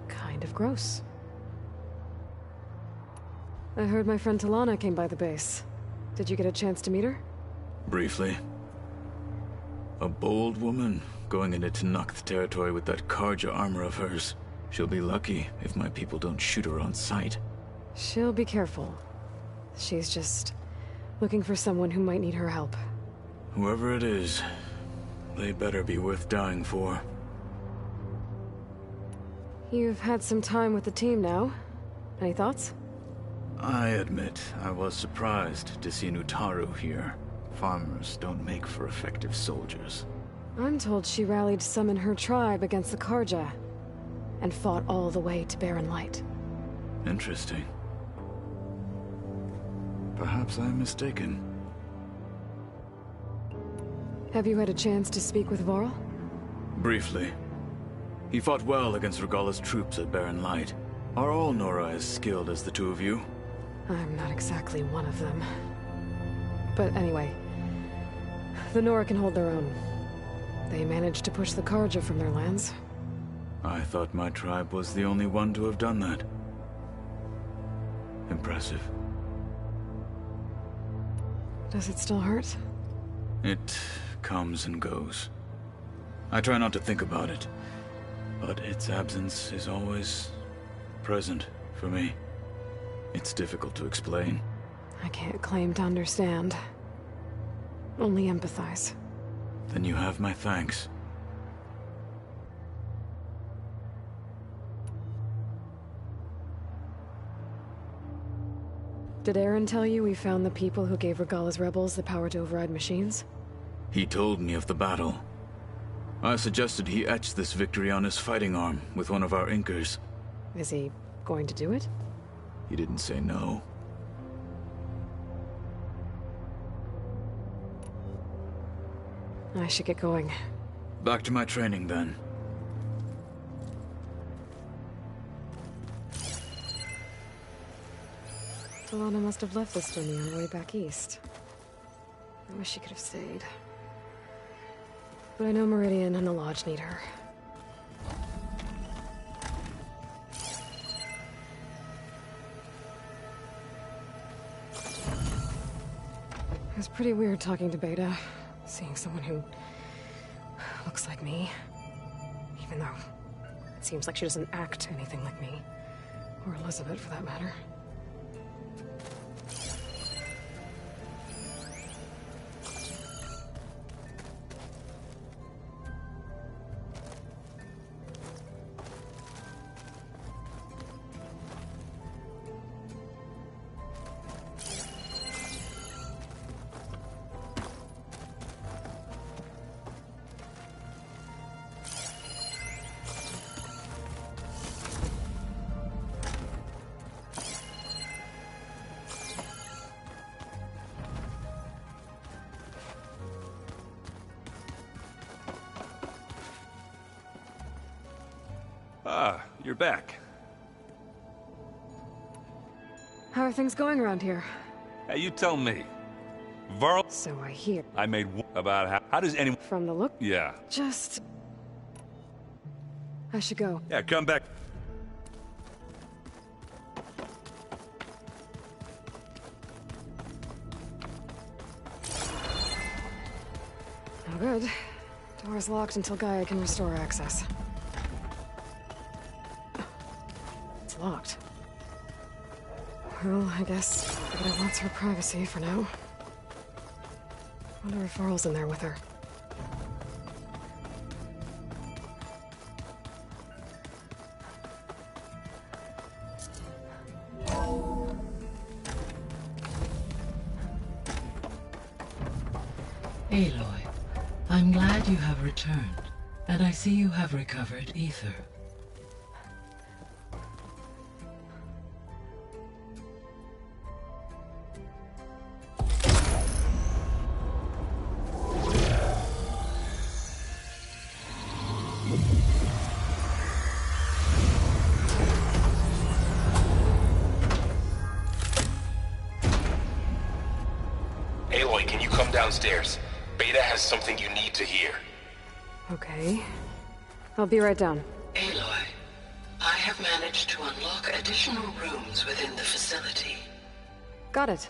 kind of gross. I heard my friend Talana came by the base. Did you get a chance to meet her? Briefly. A bold woman going into Tenakth territory with that Karja armor of hers. She'll be lucky if my people don't shoot her on sight. She'll be careful. She's just looking for someone who might need her help. Whoever it is, they better be worth dying for. You've had some time with the team now. Any thoughts? I admit I was surprised to see Nutaru here. Farmers don't make for effective soldiers. I'm told she rallied some in her tribe against the Karja, and fought all the way to Barren Light. Interesting. Perhaps I'm mistaken. Have you had a chance to speak with Varl? Briefly. He fought well against Regalla's troops at Barren Light. Are all Nora as skilled as the two of you? I'm not exactly one of them. But anyway, the Nora can hold their own. They managed to push the Karja from their lands. I thought my tribe was the only one to have done that. Impressive. Does it still hurt? It comes and goes. I try not to think about it, but its absence is always present for me. It's difficult to explain. I can't claim to understand. Only empathize. Then you have my thanks. Did Aaron tell you we found the people who gave Regalla's rebels the power to override machines? He told me of the battle. I suggested he etch this victory on his fighting arm with one of our inkers. Is he going to do it? He didn't say no. I should get going. Back to my training, then. Talana must have left this for me on the way back east. I wish she could have stayed. But I know Meridian and the Lodge need her. It was pretty weird talking to Beta, seeing someone who looks like me. Even though it seems like she doesn't act anything like me. Or Elizabeth, for that matter. Ah, you're back. How are things going around here? Hey, you tell me. Varl... So I hear. I made about how does anyone... From the look? Yeah. Just... I should go. Yeah, come back. No good. Door's locked until Gaia can restore access. It's locked. Well, I guess Beta wants her privacy for now. Wonder if Varl's in there with her. I'm glad you have returned, and I see you have recovered ether. Aloy, can you come downstairs? Beta has something you need to hear. Okay. I'll be right down. Aloy, I have managed to unlock additional rooms within the facility. Got it.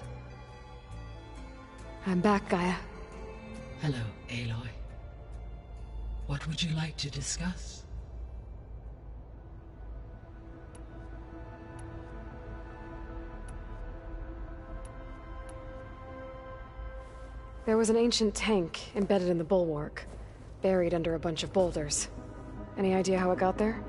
I'm back, Gaia. Hello, Aloy. What would you like to discuss? There was an ancient tank embedded in the bulwark, buried under a bunch of boulders. Any idea how it got there?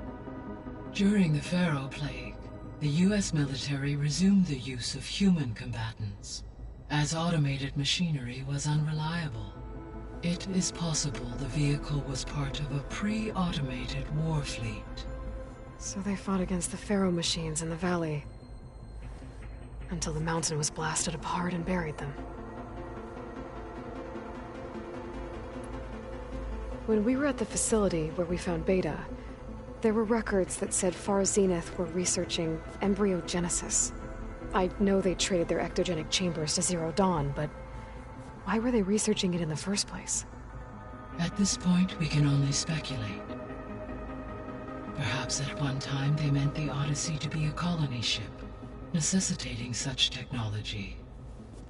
During the Pharaoh Plague, the US military resumed the use of human combatants, as automated machinery was unreliable. It is possible the vehicle was part of a pre-automated war fleet. So they fought against the Pharaoh machines in the valley, until the mountain was blasted apart and buried them. When we were at the facility where we found Beta, there were records that said Far Zenith were researching embryogenesis. I know they traded their ectogenic chambers to Zero Dawn, but why were they researching it in the first place? At this point, we can only speculate. Perhaps at one time they meant the Odyssey to be a colony ship, necessitating such technology.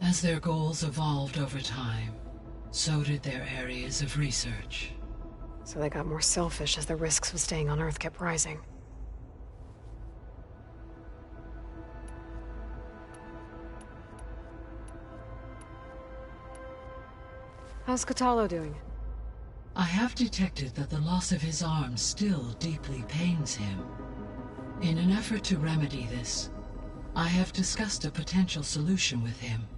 As their goals evolved over time, so did their areas of research. So they got more selfish as the risks of staying on Earth kept rising. How's Kotallo doing? I have detected that the loss of his arm still deeply pains him. In an effort to remedy this, I have discussed a potential solution with him.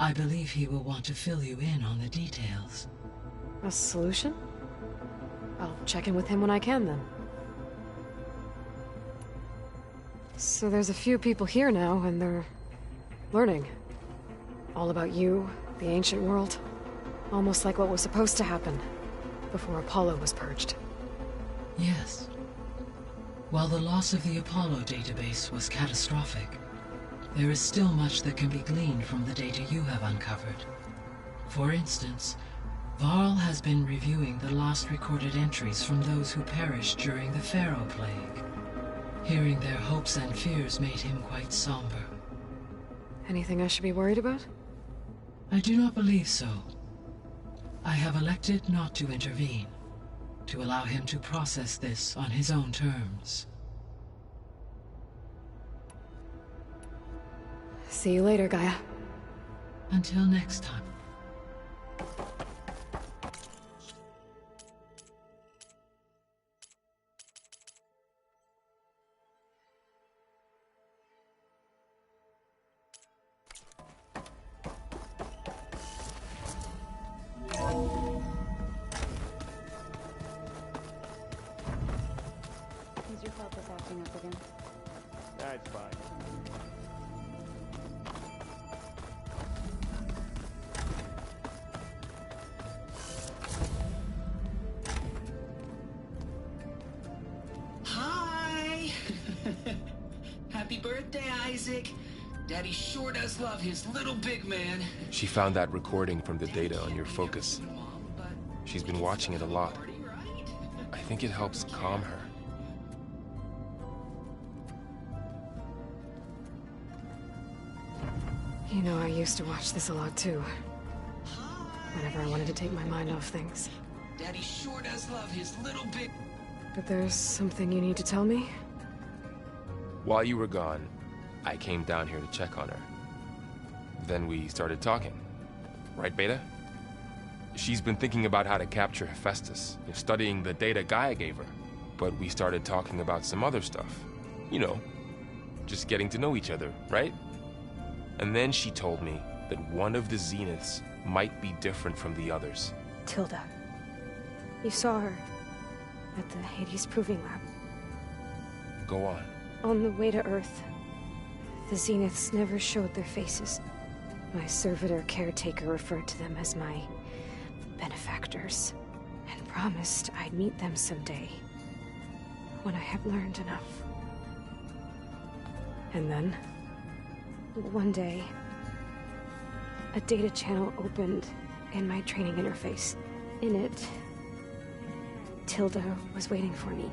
I believe he will want to fill you in on the details. A solution? I'll check in with him when I can, then. So there's a few people here now, and they're learning. All about you, the ancient world. Almost like what was supposed to happen, before Apollo was purged. Yes. While the loss of the Apollo database was catastrophic, there is still much that can be gleaned from the data you have uncovered. For instance, Varl has been reviewing the last recorded entries from those who perished during the Pharaoh Plague. Hearing their hopes and fears made him quite somber. Anything I should be worried about? I do not believe so. I have elected not to intervene, to allow him to process this on his own terms. See you later, Gaia. Until next time. Is your focus acting up again? That's fine. Hi! Happy birthday, Isaac. Daddy sure does love his little big man. She found that recording from the data on your focus. She's been watching it a lot. I think it helps calm her. You know, I used to watch this a lot too. Whenever I wanted to take my mind off things. Daddy sure does love his little big... But there's something you need to tell me? While you were gone, I came down here to check on her. Then we started talking. Right, Beta? She's been thinking about how to capture Hephaestus, studying the data Gaia gave her. But we started talking about some other stuff. You know, just getting to know each other, right? And then she told me that one of the Zeniths might be different from the others. Tilda. You saw her at the Hades Proving Lab. Go on. On the way to Earth, the Zeniths never showed their faces. My servitor caretaker referred to them as my benefactors, and promised I'd meet them someday, when I had learned enough. And then, one day, a data channel opened in my training interface. In it, Tilda was waiting for me,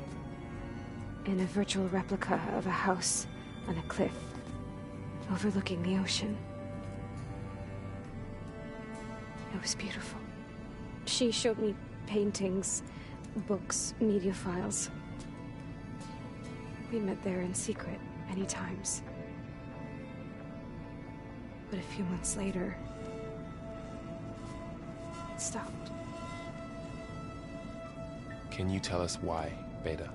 in a virtual replica of a house on a cliff, overlooking the ocean. It was beautiful. She showed me paintings, books, media files. We met there in secret many times. But a few months later, it stopped. Can you tell us why, Beta?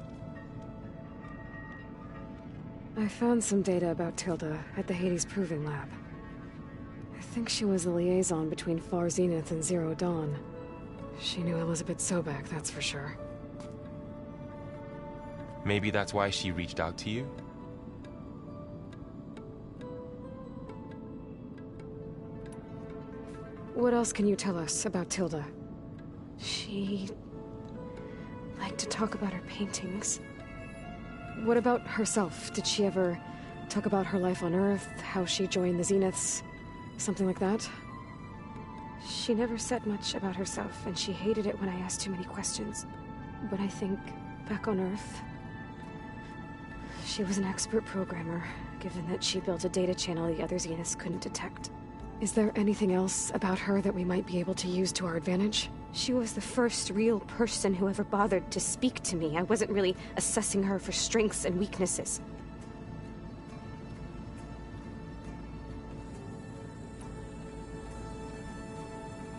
I found some data about Tilda at the Hades Proving Lab. I think she was a liaison between Far Zenith and Zero Dawn. She knew Elizabeth Sobek, that's for sure. Maybe that's why she reached out to you? What else can you tell us about Tilda? She liked to talk about her paintings. What about herself? Did she ever talk about her life on Earth, how she joined the Zeniths, something like that? She never said much about herself, and she hated it when I asked too many questions. But I think, back on Earth, she was an expert programmer, given that she built a data channel the other Zeniths couldn't detect. Is there anything else about her that we might be able to use to our advantage? She was the first real person who ever bothered to speak to me. I wasn't really assessing her for strengths and weaknesses.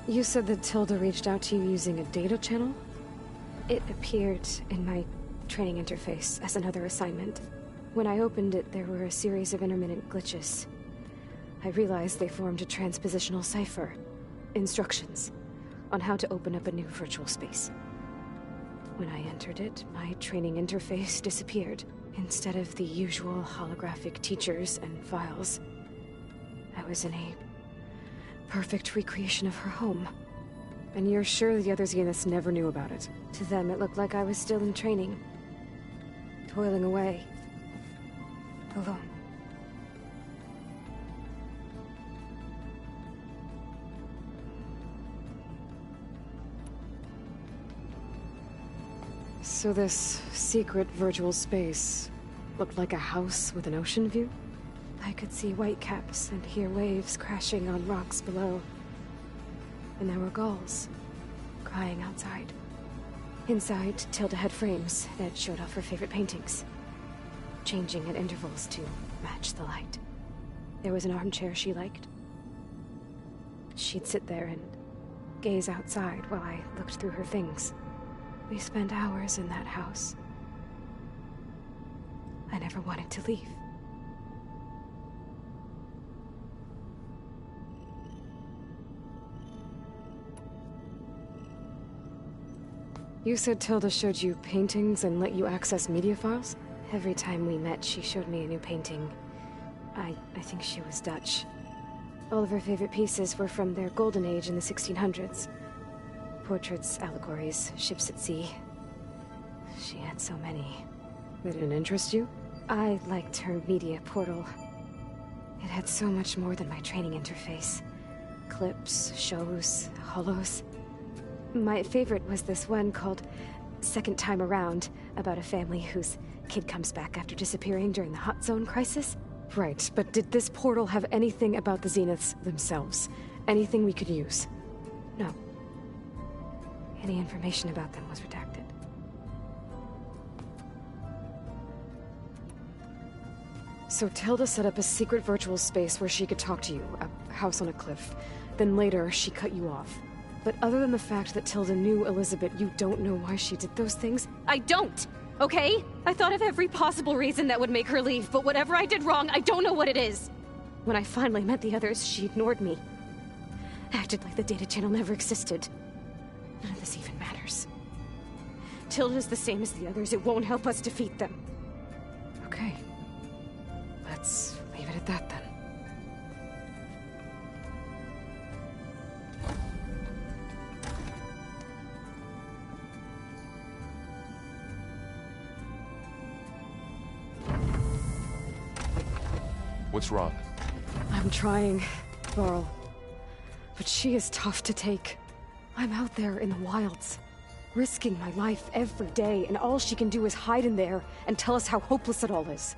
You said that Tilda reached out to you using a data channel? It appeared in my training interface as another assignment. When I opened it, there were a series of intermittent glitches. I realized they formed a transpositional cipher. Instructions on how to open up a new virtual space. When I entered it, my training interface disappeared. Instead of the usual holographic teachers and files, I was in a perfect recreation of her home. And you're sure the other Zeniths never knew about it? To them, it looked like I was still in training. Toiling away. Alone. So this secret virtual space looked like a house with an ocean view? I could see whitecaps and hear waves crashing on rocks below. And there were gulls crying outside. Inside, Tilda had frames that showed off her favorite paintings, changing at intervals to match the light. There was an armchair she liked. She'd sit there and gaze outside while I looked through her things. We spent hours in that house. I never wanted to leave. You said Tilda showed you paintings and let you access media files? Every time we met, she showed me a new painting. I think she was Dutch. All of her favorite pieces were from their golden age in the 1600s. Portraits, allegories, ships at sea. She had so many. They didn't interest you? I liked her media portal. It had so much more than my training interface. Clips, shows, holos. My favorite was this one called Second Time Around, about a family whose kid comes back after disappearing during the Hot Zone crisis. Right, but did this portal have anything about the Zeniths themselves? Anything we could use? No. Any information about them was redacted. So Tilda set up a secret virtual space where she could talk to you, a house on a cliff. Then later, she cut you off. But other than the fact that Tilda knew Elizabeth, you don't know why she did those things? I don't! Okay? I thought of every possible reason that would make her leave, but whatever I did wrong, I don't know what it is. When I finally met the others, she ignored me. Acted like the data channel never existed. None of this even matters. Tilda's the same as the others. It won't help us defeat them. Okay. Let's leave it at that then. What's wrong? I'm trying, Varl. But she is tough to take. I'm out there in the wilds, risking my life every day, and all she can do is hide in there and tell us how hopeless it all is.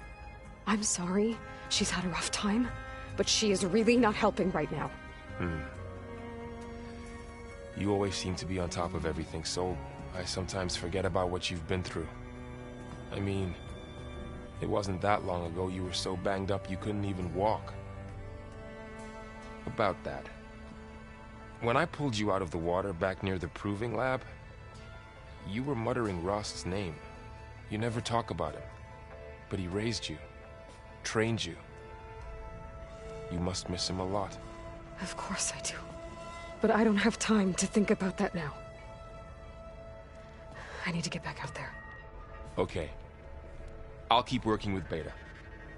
I'm sorry she's had a rough time, but she is really not helping right now. You always seem to be on top of everything, so I sometimes forget about what you've been through. I mean, it wasn't that long ago you were so banged up you couldn't even walk. About that. When I pulled you out of the water back near the proving lab, you were muttering Rost's name. You never talk about him. But he raised you, trained you. You must miss him a lot. Of course I do. But I don't have time to think about that now. I need to get back out there. Okay. I'll keep working with Beta.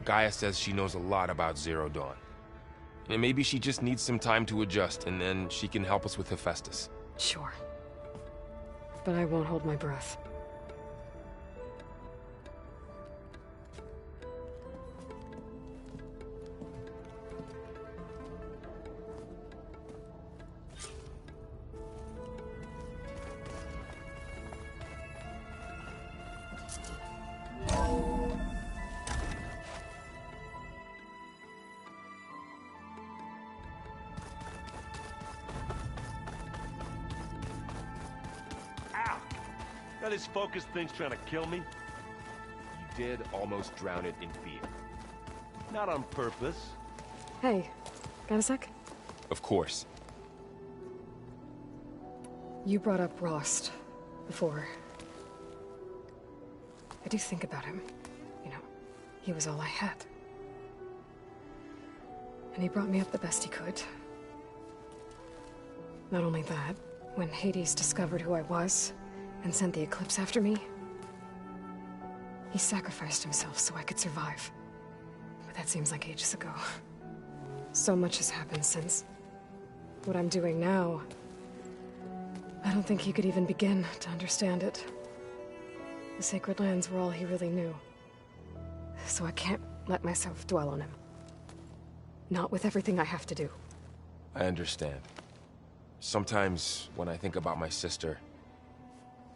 Gaia says she knows a lot about Zero Dawn. And maybe she just needs some time to adjust, and then she can help us with Hephaestus. Sure. But I won't hold my breath. Now this focus thing's trying to kill me? You did almost drown it in fear. Not on purpose. Hey, got a sec? Of course. You brought up Rost before. I do think about him. You know, he was all I had. And he brought me up the best he could. Not only that, when Hades discovered who I was, and sent the Eclipse after me, he sacrificed himself so I could survive. But that seems like ages ago. So much has happened since. What I'm doing now, I don't think he could even begin to understand it. The Sacred Lands were all he really knew. So I can't let myself dwell on him. Not with everything I have to do. I understand. Sometimes, when I think about my sister,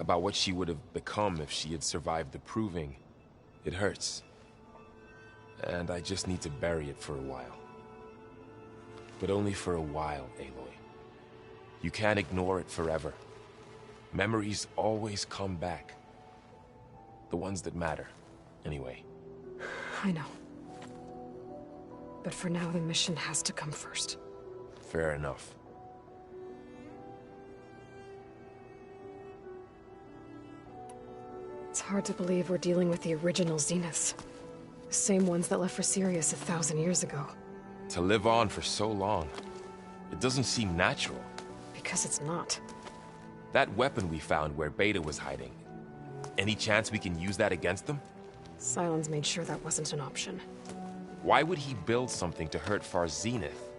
about what she would have become if she had survived the proving, it hurts. And I just need to bury it for a while. But only for a while, Aloy. You can't ignore it forever. Memories always come back. The ones that matter, anyway. I know. But for now, the mission has to come first. Fair enough. It's hard to believe we're dealing with the original Zeniths. The same ones that left for Sirius 1,000 years ago. To live on for so long, it doesn't seem natural. Because it's not. That weapon we found where Beta was hiding, any chance we can use that against them? Sylens made sure that wasn't an option. Why would he build something to hurt Far Zenith,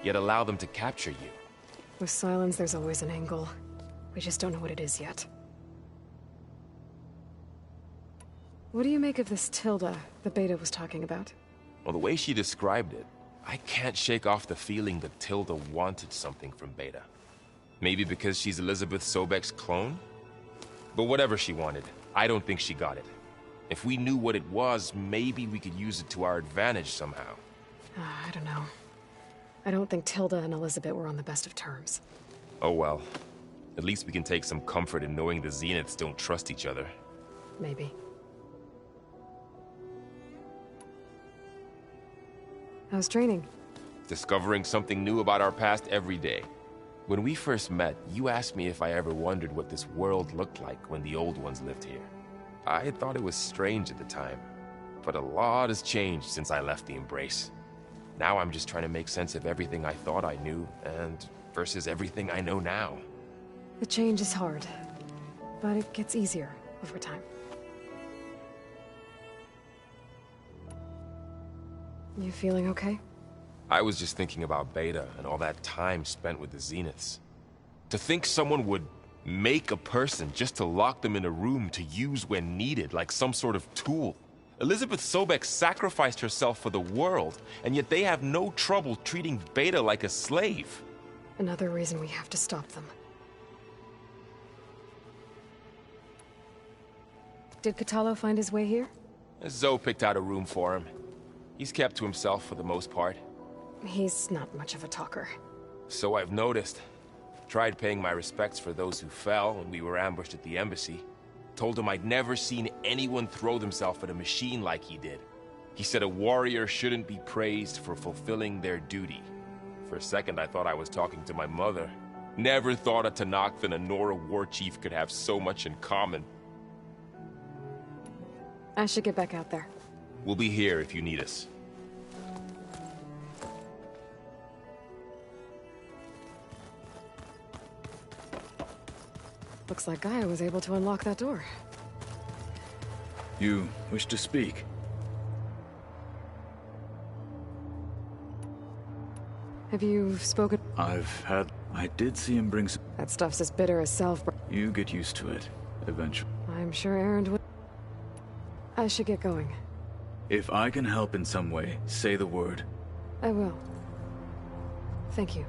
yet allow them to capture you? With Sylens, there's always an angle. We just don't know what it is yet. What do you make of this Tilda the Beta was talking about? Well, the way she described it, I can't shake off the feeling that Tilda wanted something from Beta. Maybe because she's Elizabeth Sobek's clone? But whatever she wanted, I don't think she got it. If we knew what it was, maybe we could use it to our advantage somehow. I don't know. I don't think Tilda and Elizabeth were on the best of terms. Oh well. At least we can take some comfort in knowing the Zeniths don't trust each other. Maybe. How's training? Discovering something new about our past every day. When we first met, you asked me if I ever wondered what this world looked like when the old ones lived here. I thought it was strange at the time, but a lot has changed since I left the Embrace. Now I'm just trying to make sense of everything I thought I knew, and versus everything I know now. The change is hard, but it gets easier over time. You feeling okay? I was just thinking about Beta and all that time spent with the Zeniths. To think someone would make a person just to lock them in a room to use when needed, like some sort of tool. Elizabeth Sobek sacrificed herself for the world, and yet they have no trouble treating Beta like a slave. Another reason we have to stop them. Did Catalo find his way here? Zoe picked out a room for him. He's kept to himself for the most part. He's not much of a talker. So I've noticed. Tried paying my respects for those who fell when we were ambushed at the embassy. Told him I'd never seen anyone throw themselves at a machine like he did. He said a warrior shouldn't be praised for fulfilling their duty. For a second I thought I was talking to my mother. Never thought a Tanakh and a Nora war chief could have so much in common. I should get back out there. We'll be here if you need us. Looks like Gaia was able to unlock that door. You wish to speak? Have you spoken? I did see him bring some... That stuff's as bitter as self. You get used to it, eventually. I'm sure Erend would... I should get going. If I can help in some way, say the word. I will. Thank you.